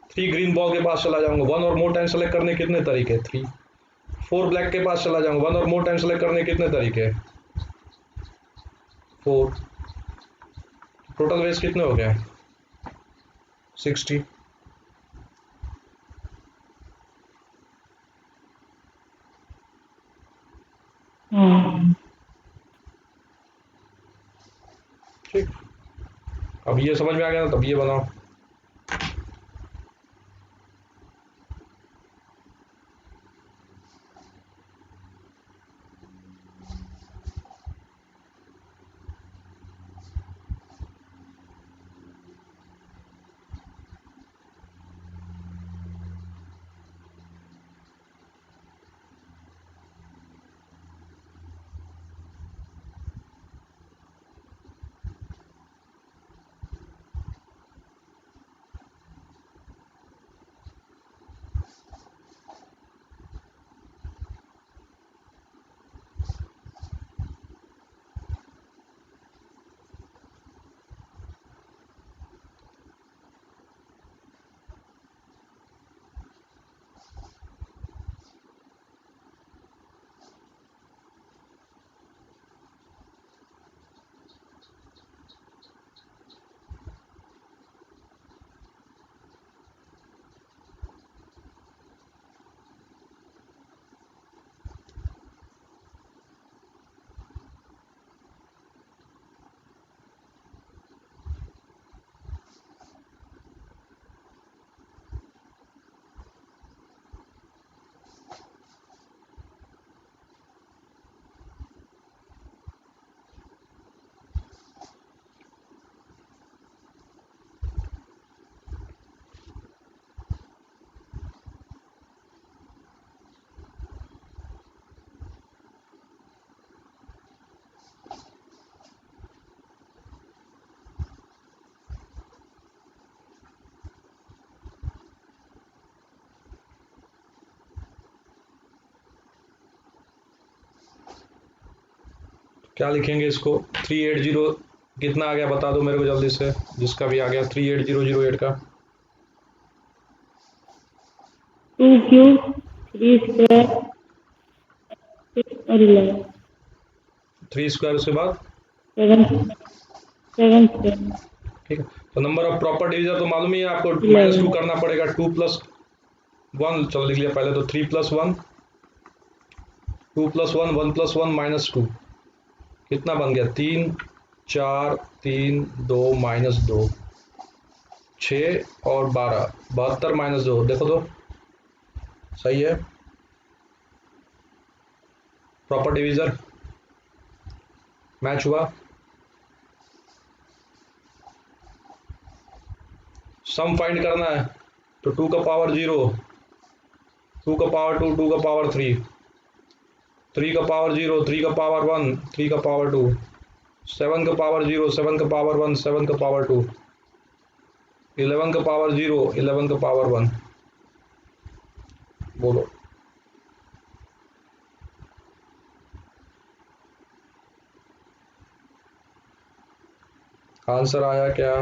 3 ग्रीन बॉल के पास चला जाऊंगा, वन और मोर टाइम सेलेक्ट करने कितने तरीके, 3। 4 ब्लैक के पास चला जाऊंगा, वन और मोर टाइम सेलेक्ट करने कितने तरीके, 4। टोटल वेज कितने हो गए, 60। हाँ। ठीक, अब ये समझ में आ गया ना, तब ये बनाओ। क्या लिखेंगे इसको, 380 कितना आ गया बता दो मेरे को जल्दी से, जिसका भी आ गया 38008 का। 2 क्यूब, 3 स्क्वायर, 6 और 11। 3 स्क्वायर उसके बाद, 7, 7 स्क्वायर, ठीक है। तो नंबर ऑफ प्रॉपर डिवीजर तो मालूम ही है आपको, -2 11। करना पड़ेगा, 2+1, चलो लिख लिया पहले, तो 3+1, 2+1, 1+1 -2, कितना बन गया, 3, 4, 3, 2 -2, 6 और 12, 72 -2, देखो तो सही है प्रॉपर डिवीजर, मैच हुआ। सम फाइंड करना है, तो 2 का पावर 0, 2 का पावर 2, 2 का पावर 3, 3 का पावर 0, 3 का पावर 1, 3 का पावर 2, 7 का पावर 0, 7 का पावर 1, 7 का पावर 2, 11 का पावर 0, 11 का पावर 1, बोलो। आंसर आया क्या,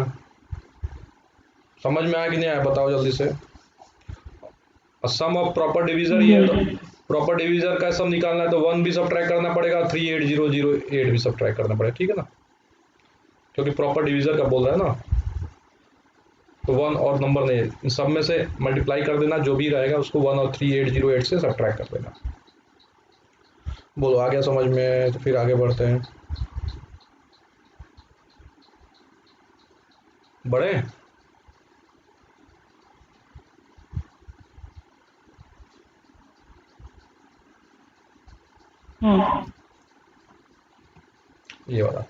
समझ में आया कि नहीं आया, बताओ जल्दी से। सम ऑफ प्रॉपर डिवीजर ही है, तो नहीं। प्रॉपर डिवीजर का सम निकालना है, तो 1 भी सब करना पड़ेगा, 38008 भी सब करना पड़ेगा, ठीक है ना, क्योंकि प्रॉपर डिवीजर का बोल रहा है ना, तो 1 और नंबर नहीं, इन सब में से मल्टीप्लाई कर देना, जो भी रहेगा उसको 1 और 3808 से सब कर देना। बोलो आ गया समझ में, तो फिर आगे बढ़ते हैं, बढ़े। ये वाला.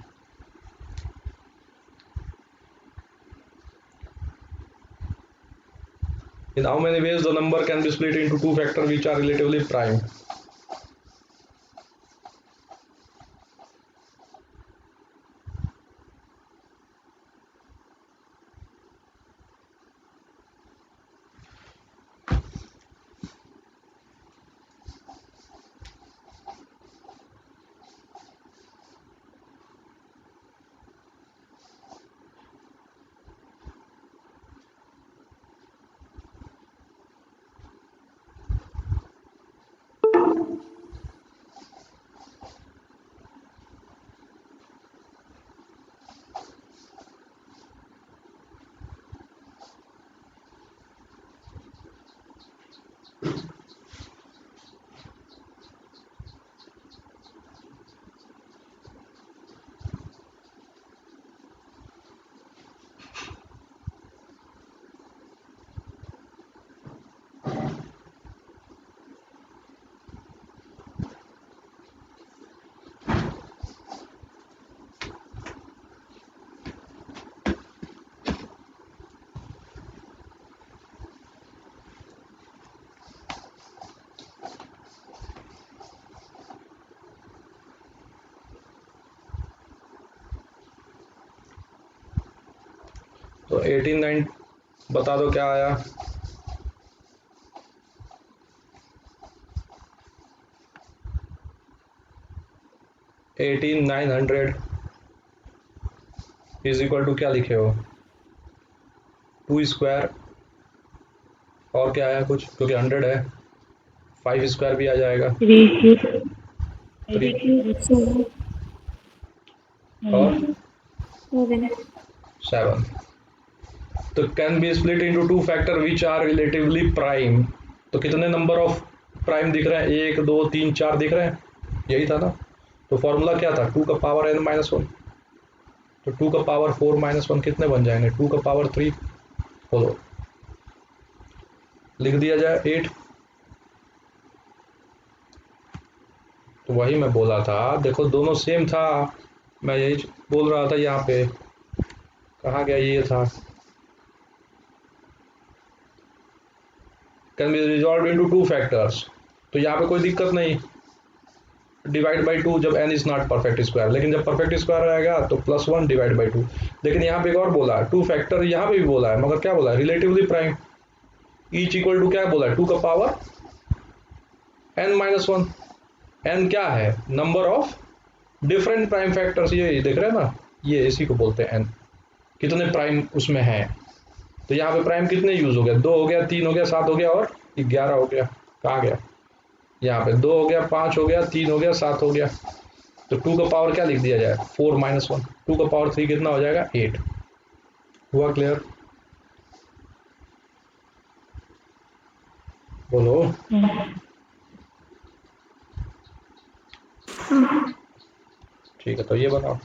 In how many ways the number can be split into two factors which are relatively prime? तो 18 बता दो क्या आया. 18,900 इज इक्वल टू क्या लिखे हो 2 स्क्वायर और क्या आया कुछ क्योंकि 100 है 5 स्क्वायर भी आ जाएगा 3 और 7. तो can be split into two factor which are relatively prime. तो कितने नंबर ऑफ प्राइम दिख रहे हैं 1 2 3 4 दिख रहे हैं यही था ना. तो फॉर्मूला क्या था 2 का पावर n-1. तो 2 का पावर 4-1 कितने बन जाएंगे 2 का पावर 3 बोलो लिख दिया जाए 8. तो वही मैं बोला था देखो दोनों सेम था. मैं यही बोल रहा था यहाँ पे कहाँ गया ये था. Can be resolve into two factors. तो यहाँ पे कोई दिक्कत नहीं डिवाइड बाई 2 जब n is not perfect square. लेकिन जब परफेक्ट स्क्वायर रहेगा तो +1 डिवाइड बाई 2. लेकिन यहाँ पे एक और बोला है टू फैक्टर यहाँ पे भी बोला है मगर क्या बोला है relatively prime. Each equal to क्या बोला है 2 का पावर n-1. n क्या है number of different prime factors. ये देख रहे हैं ना ये इसी को बोलते हैं n. कितने प्राइम उसमें हैं. तो यहाँ पे प्राइम कितने यूज हो गया 2 हो गया 3 हो गया 7 हो गया और 11 हो गया. कहाँ गया यहाँ पे 2 हो गया 5 हो गया 3 हो गया 7 हो गया. तो 2 का पावर क्या लिख दिया जाए 4-1. 2 का पावर 3 कितना हो जाएगा 8. हुआ क्लियर बोलो. ठीक है तो ये बताओ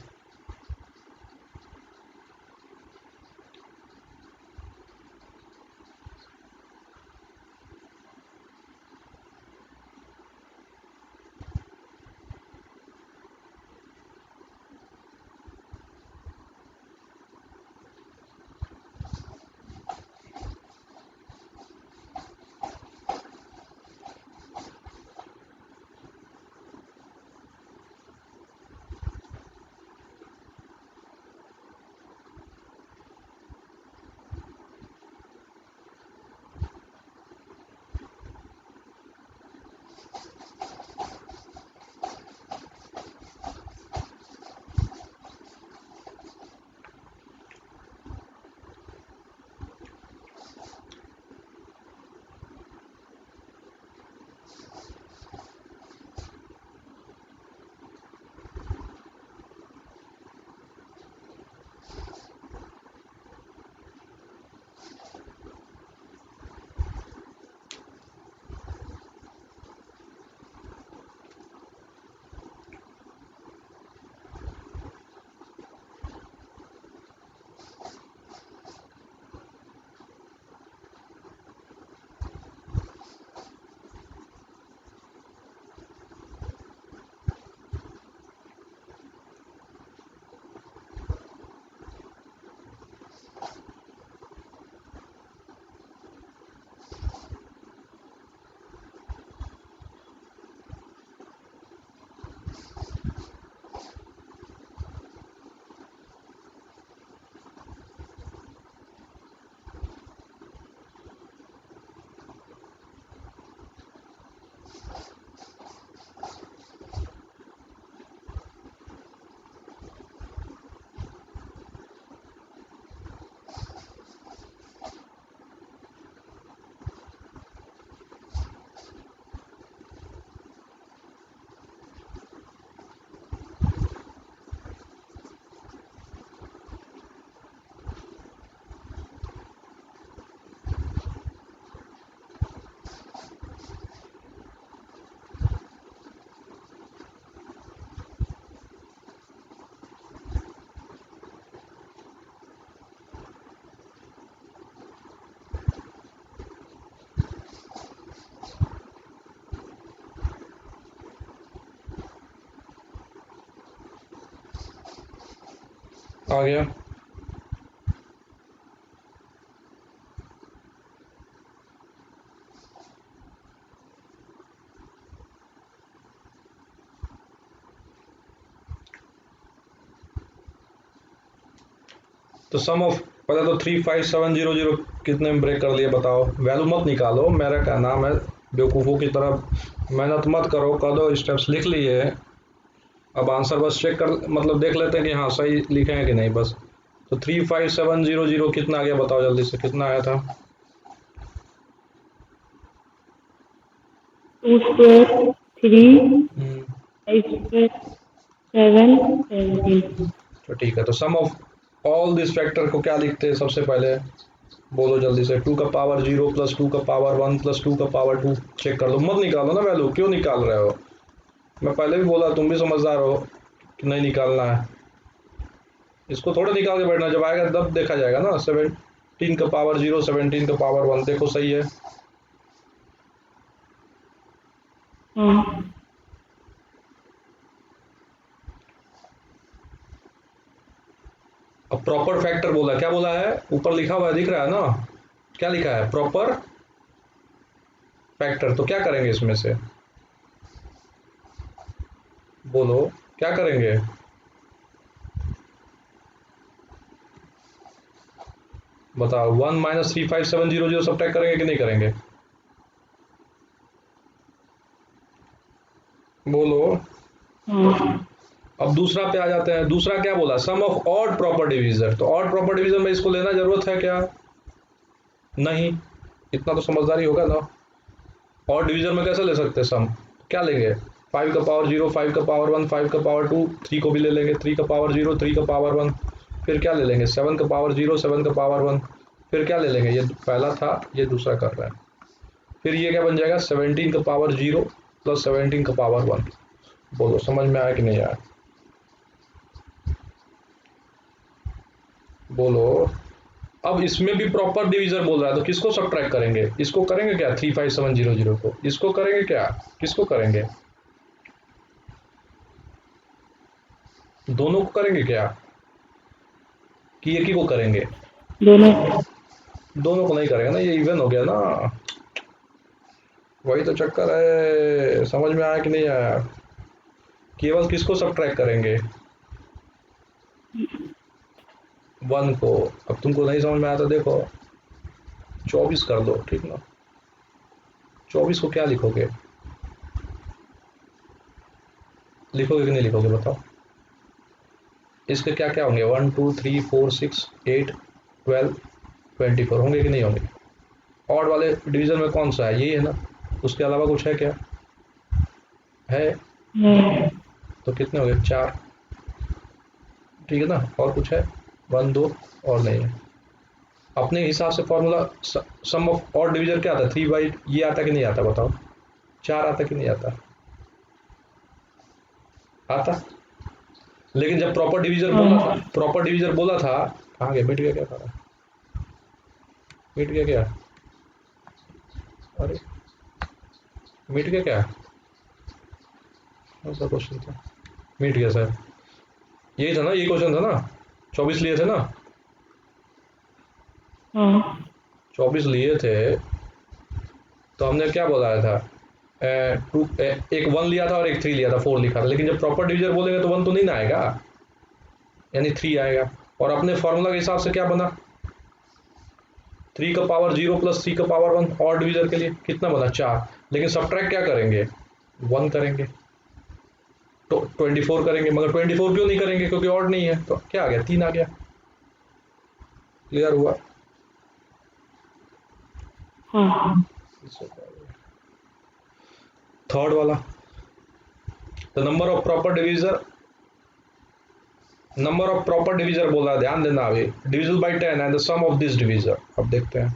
आ गया। तो सम ऑफ पहले तो 35700 कितने में ब्रेक कर लिए बताओ। वैल्यू मत निकालो, मेरा क्या नाम है, बेवकूफ़ों की तरह मेहनत मत करो, कर दो, स्टेप्स लिख लिए। अब आंसर बस चेक कर, मतलब देख लेते हैं कि हाँ सही लिखे हैं कि नहीं बस। तो 35700 कितना आ गया बताओ जल्दी से, कितना आया था? 2 square 3 हम्म, 5 square 7 17। तो ठीक है, तो सम ऑफ ऑल दिस फैक्टर को क्या लिखते हैं सबसे पहले, बोलो जल्दी से। 2 का पावर 0 प्लस 2 का पावर 1 प्लस 2 का पावर 2। चेक कर लो, मत निकालो ना वैल्यू, क्यों निकाल रहे हो? मैं पहले भी बोला, तुम भी समझदार हो कि नहीं निकालना है। इसको थोड़ा निकाल के बैठना, जब आएगा तब देखा जाएगा ना। 17 का पावर 0 17 का पावर 1, देखो सही है। हाँ अब प्रॉपर फैक्टर बोला, क्या बोला है ऊपर लिखा हुआ है, दिख रहा है ना, क्या लिखा है? Proper factor. तो क्या करेंगे इसमें से, बोलो क्या करेंगे? बताओ, 1 - 35700 सब्ट्रैक्ट करेंगे कि नहीं करेंगे? बोलो। हाँ अब दूसरा पे आ जाते हैं। दूसरा क्या बोला? सम ऑफ ऑड प्रॉपर डिवीजर। तो ऑड प्रॉपर डिवीजर में इसको लेना जरूरत है क्या? नहीं, इतना तो समझदारी होगा ना। ऑड डिवीजर में कैसे ले सकते हैं सम? क्या लेंगे? 5 का पावर 0 5 का पावर 1 5 का पावर 2, 3 को भी ले लेंगे, 3 का पावर 0 3 का पावर 1। फिर क्या ले लेंगे? 7 का पावर 0 7 का पावर 1। फिर क्या ले लेंगे? ये पहला था, ये दूसरा कर रहा है। फिर ये क्या बन जाएगा? 17 का पावर 0 प्लस 17 का पावर 1। बोलो समझ में आया कि नहीं आया? बोलो। अब इसमें भी प्रॉपर डिवीजर बोल रहा है, तो किसको सब्ट्रैक्ट करेंगे? इसको करेंगे क्या? 35700 को इसको करेंगे क्या? किसको करेंगे? दोनों को करेंगे क्या, कि एक ही को करेंगे? दोनों। दोनों को नहीं करेंगे ना, ये इवन हो गया ना। वही तो चक्कर है, समझ में आया कि नहीं आया? केवल किसको सब्ट्रैक्ट करेंगे? 1 को। अब तुमको नहीं समझ में आया तो देखो, 24 कर दो, ठीक ना। 24 को क्या लिखोगे? लिखोगे कि नहीं लिखोगे बताओ? इसके क्या क्या होंगे? 1 2 3 4 6 8 12 24 होंगे कि नहीं होंगे? ऑड वाले डिवीजन में कौन सा है? यही है ना, उसके अलावा कुछ है क्या? है। है। तो कितने हो गए? 4, ठीक है ना। और कुछ है? 1 2 और नहीं है। अपने हिसाब से formula some of odd division क्या आता है? 3 बाई ये आता कि नहीं आता बताओ? 4 आता कि नहीं आता? आता। लेकिन जब प्रॉपर डिवीजर बोला था, हाँ प्रॉपर डिवीजर बोला था, कहाँ गया? मिट गया क्या सारा? मिट गया क्या? अरे मिट गया क्या? कौन सा क्वेश्चन था? मिट गया सर, यही था ना, ये क्वेश्चन था ना। 24 लिए थे ना? हाँ 24 लिए थे, तो हमने क्या बोलाया था? एक 1 लिया था और एक 3 लिया था, 4 लिखा था। लेकिन जब प्रॉपर डिवीजर बोलेंगे तो 1 तो नहीं ना आएगा, यानी 3 आएगा। और अपने फॉर्मूला के हिसाब से क्या बना? 3 का पावर 0 प्लस 3 का पावर 1 और डिवीजर के लिए कितना बना? 4। लेकिन सब्ट्रैक्ट क्या करेंगे? 1 करेंगे, तो 24 करेंगे। मगर 24 क्यों नहीं करेंगे? क्योंकि ऑड नहीं है। तो क्या आ गया? 3 आ गया। क्लियर हुआ? हाँ थर्ड वाला, the number of proper divisor, number of proper divisor बोला, ध्यान देना अभी। Divisible by 10 and the sum of this divisor. अब देखते हैं।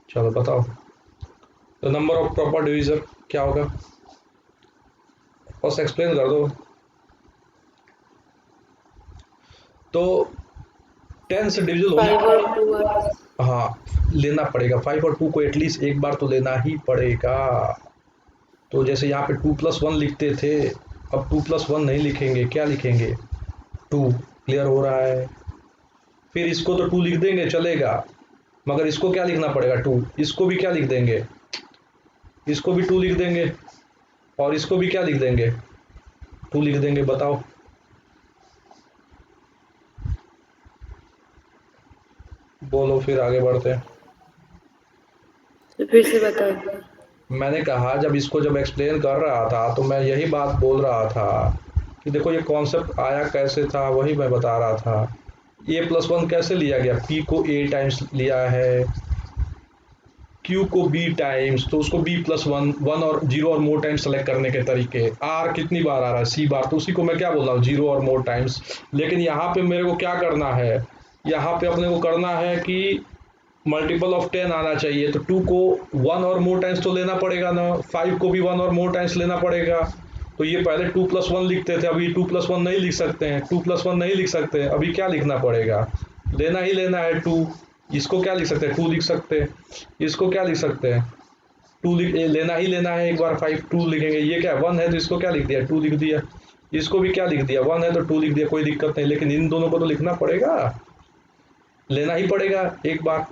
चलो बताओ, the number of proper divisor क्या होगा, बस एक्सप्लेन कर दो। तो 10 से डिविजन होने, 5 और 2 हाँ लेना पड़ेगा, 5 और 2 को एटलीस्ट एक बार तो लेना ही पड़ेगा। तो जैसे यहाँ पे 2+1 लिखते थे, अब 2+1 नहीं लिखेंगे, क्या लिखेंगे, 2। क्लियर हो रहा है। फिर इसको तो 2 लिख देंगे चलेगा, मगर इसको क्या लिखना पड़ेगा, 2। इसको भी क्या लिख देंगे, इसको भी 2 लिख देंगे, और इसको भी क्या लिख देंगे, 2 लिख देंगे। बताओ, बोलो फिर आगे बढ़ते हैं। तो फिर से बता दो। मैंने कहा जब इसको जब एक्सप्लेन कर रहा था तो मैं यही बात बोल रहा था कि देखो ये कॉन्सेप्ट आया कैसे था, वही मैं बता रहा था। A+1 कैसे लिया गया, P को A टाइम्स लिया है, Q को B टाइम्स, तो उसको B+1, 1 और 0 और मोर टाइम्स सेलेक्ट करने के तरीके। R कितनी बार आ रहा है, C बार, तो उसी को मैं क्या बोल रहा हूँ, 0 और मोर टाइम्स। लेकिन यहाँ पे मेरे को क्या करना है, यहाँ पे अपने को करना है कि मल्टीपल ऑफ 10 आना चाहिए, तो 2 को 1 और मोर टाइम्स तो लेना पड़ेगा ना, 5 को भी 1 और मोर टाइम्स लेना पड़ेगा। तो ये पहले 2+1 लिखते थे, अभी 2+1 नहीं लिख सकते हैं, 2+1 नहीं लिख सकते हैं, अभी क्या लिखना पड़ेगा, लेना ही लेना है 2। इसको क्या लिख सकते हैं, 2 लिख सकते हैं, इसको क्या लिख सकते हैं, 2 लिख, लेना ही लेना है एक बार, 5 2 लिखेंगे। ये क्या 1 है तो इसको क्या लिख दिया, 2 लिख दिया, इसको भी क्या लिख दिया, 1 है तो 2 लिख दिया, कोई दिक्कत नहीं। लेकिन इन दोनों को तो लिखना पड़ेगा, लेना ही पड़ेगा एक बार।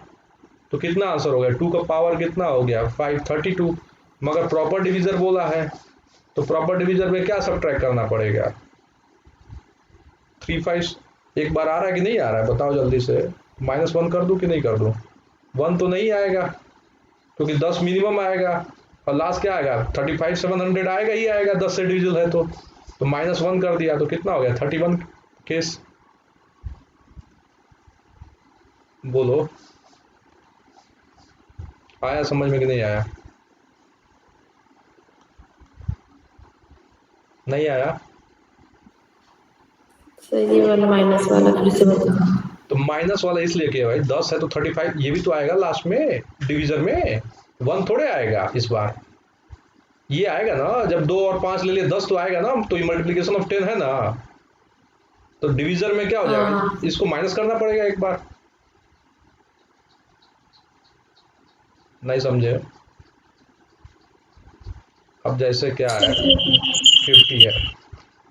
तो कितना आंसर हो गया, 2 का पावर कितना हो गया, 5, 32। मगर प्रॉपर डिवीजर बोला है, तो प्रॉपर डिवीजर में क्या सब्ट्रैक्ट करना पड़ेगा, 3 5। एक बार आ रहा है कि नहीं आ रहा है, बताओ जल्दी से, -1 कर दूं कि नहीं कर दूं, 1 तो नहीं आएगा क्योंकि 10 मिनिमम आएगा, और लास्ट क्या आएगा, 35 700 आएगा ही आएगा, 10 से डिविजन है तो -1 कर दिया तो कितना हो गया, 31 केस। बोलो आया समझ में कि नहीं आया, नहीं आया। सही वाला माइनस वाला फिर से बता। तो माइनस वाला इसलिए किया भाई, 10 है तो 35 ये भी तो आएगा लास्ट में डिवीजन में, 1 थोड़े आएगा इस बार, ये आएगा ना, जब 2 और 5 ले लिए 10 तो आएगा ना, तो ये मल्टीप्लीकेशन ऑफ 10 है ना, तो डिवीजन में क्या हो जाएगा, हाँ इसको माइनस करना पड़ेगा एक बार। नहीं समझे, अब जैसे क्या है, 50 है,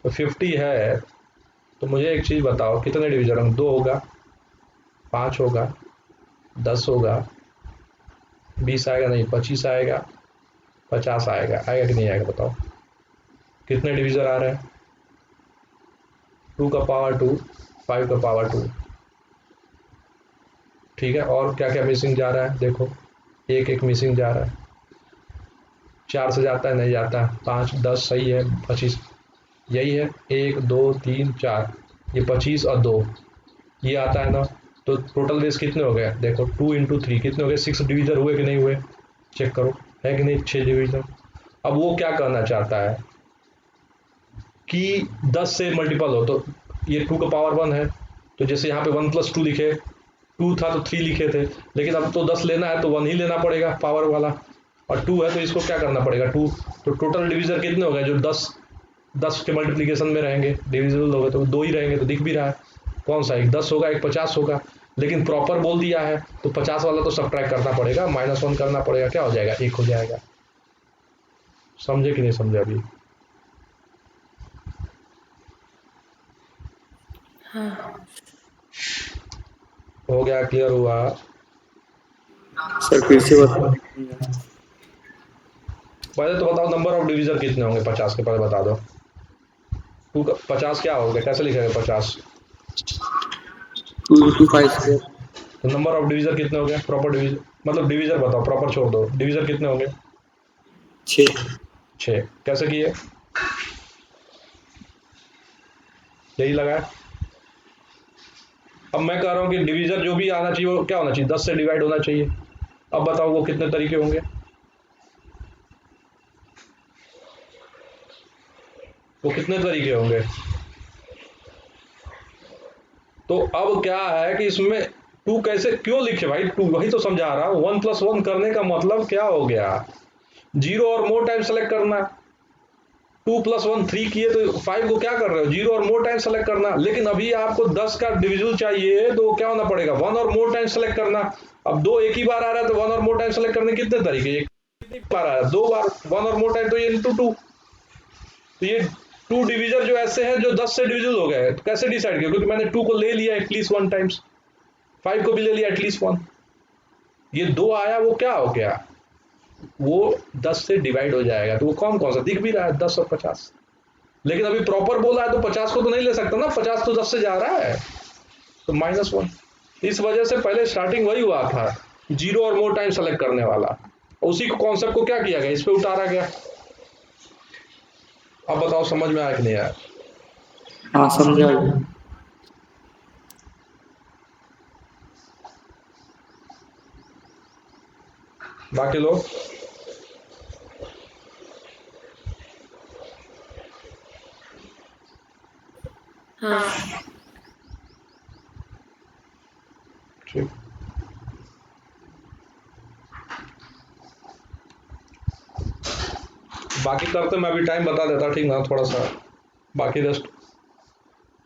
तो 50 है, तो मुझे एक चीज बताओ कितने डिवीजन होंगे, 2 होगा, 5 होगा, 10 होगा, 20 आएगा नहीं, 25 आएगा, 50 आएगा, आएगा कि नहीं आएगा बताओ, कितने डिवीजन आ रहे हैं, 2 का पावर 2, 5 का पावर 2। ठीक है, और क्या क्या मिसिंग जा रहा है देखो, एक एक मिसिंग जा रहा है, 4 से जाता है नहीं जाता, 5 10 सही है, 25 यही है, 1 2 3 4, ये 25 और 2 ये आता है ना, तो टोटल बेस कितने हो गए देखो, 2 × 3 कितने हो गए, 6 डिवीजन हुए कि नहीं हुए, चेक करो, है कि नहीं, 6 डिवीजन। अब वो क्या करना चाहता है कि 10 से मल्टीपल हो, तो ये 2 का पावर 1 है, तो जैसे यहाँ पे 1+2 लिखे, 2 था तो 3 लिखे थे, लेकिन अब तो 10 लेना है तो 1 ही लेना पड़ेगा पावर वाला, और 2 है तो इसको क्या करना पड़ेगा 2। तो टोटल डिवीजन कितने हो गए, जो 10 10 के मल्टीप्लीकेशन में रहेंगे, डिविजिबल हो गए तो 2 ही रहेंगे, तो दिख भी रहा है कौन सा, एक 10 होगा एक 50 होगा। लेकिन प्रॉपर बोल दिया है तो 50 वाला तो सब्ट्रैक्ट करना पड़ेगा, -1 करना पड़ेगा, क्या हो जाएगा, 1 हो जाएगा। समझे कि नहीं समझे अभी, हाँ हो गया, क्लियर हुआ। सर फिर से बता। पहले तो बताओ नंबर ऑफ डिवीजन कितने होंगे 50 के, पहले बता दो, 2 का 50 क्या होगा, कैसे लिखेगा 50, 2 × 5 स्क्वायर। तो नंबर ऑफ डिवीजन कितने हो गए, प्रॉपर डिवीजन, मतलब डिवीजन बताओ, प्रॉपर छोड़ दो, डिवीजन कितने होंगे, 6। 6। कैसे किए, यही लगा है। अब मैं कह रहा हूँ कि डिवीजन जो भी आना चाहिए वो क्या होना चाहिए, 10 से डिवाइड होना चाहिए। अब बताओ वो कितने तरीके होंगे, वो कितने तरीके होंगे। तो अब क्या है कि इसमें टू कैसे क्यों लिखे भाई, टू वही तो समझा रहा हूं, 1+1 करने का मतलब क्या हो गया, 0 और मोर टाइम सेलेक्ट करना। 2+1 3 किए तो 5 को क्या कर रहे हो, 0 और मोर टाइम सेलेक्ट करना। लेकिन अभी आपको 10 का डिविजल चाहिए तो क्या होना पड़ेगा, 1 और मोर टाइम सेलेक्ट करना। अब 2 एक ही बार आ रहा है तो 1 और मोर टाइम सेलेक्ट करने कितने तरीके, एक बार आ रहा है, 2 बार 1 और मोर टाइम, तो ये इंटू 2। तो ये 2 डिविजन जो ऐसे हैं जो 10 से डिविजल हो गए, तो कैसे डिसाइड किया, क्योंकि मैंने 2 को ले लिया एटलीस्ट 1 टाइम्स, 5 को भी ले लिया एटलीस्ट 1। ये 2 आया वो क्या हो गया, वो 10 से डिवाइड हो जाएगा। तो वो कौन कौन सा दिख भी रहा है, 10 और 50। लेकिन अभी प्रॉपर बोला है तो 50 को तो नहीं ले सकता ना, 50 तो 10 से जा रहा है, तो -1। इस वजह से पहले स्टार्टिंग वही हुआ था, 0 और मोर टाइम सेलेक्ट करने वाला, उसी को कॉन्सेप्ट को क्या किया गया, इस पे उतारा गया। अब बताओ समझ में आया कि नहीं आया। हाँ समझा गया। बाकी लोग हाँ ठीक, बाकी करते, मैं अभी टाइम बता देता, ठीक ना, थोड़ा सा बाकी रेस्ट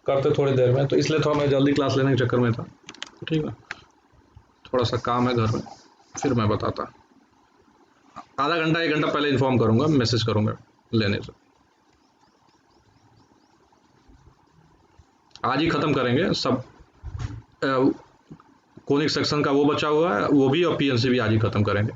करते थोड़ी देर में, तो इसलिए थोड़ा मैं जल्दी क्लास लेने के चक्कर में था, ठीक है, थोड़ा सा काम है घर में, फिर मैं बताता। आधा घंटा 1 घंटा पहले इन्फॉर्म करूंगा, मैसेज करूंगा लेने से। आज ही खत्म करेंगे सब, कोनिक सेक्शन का वो बचा हुआ है वो भी, और पीएनसी भी आज ही खत्म करेंगे।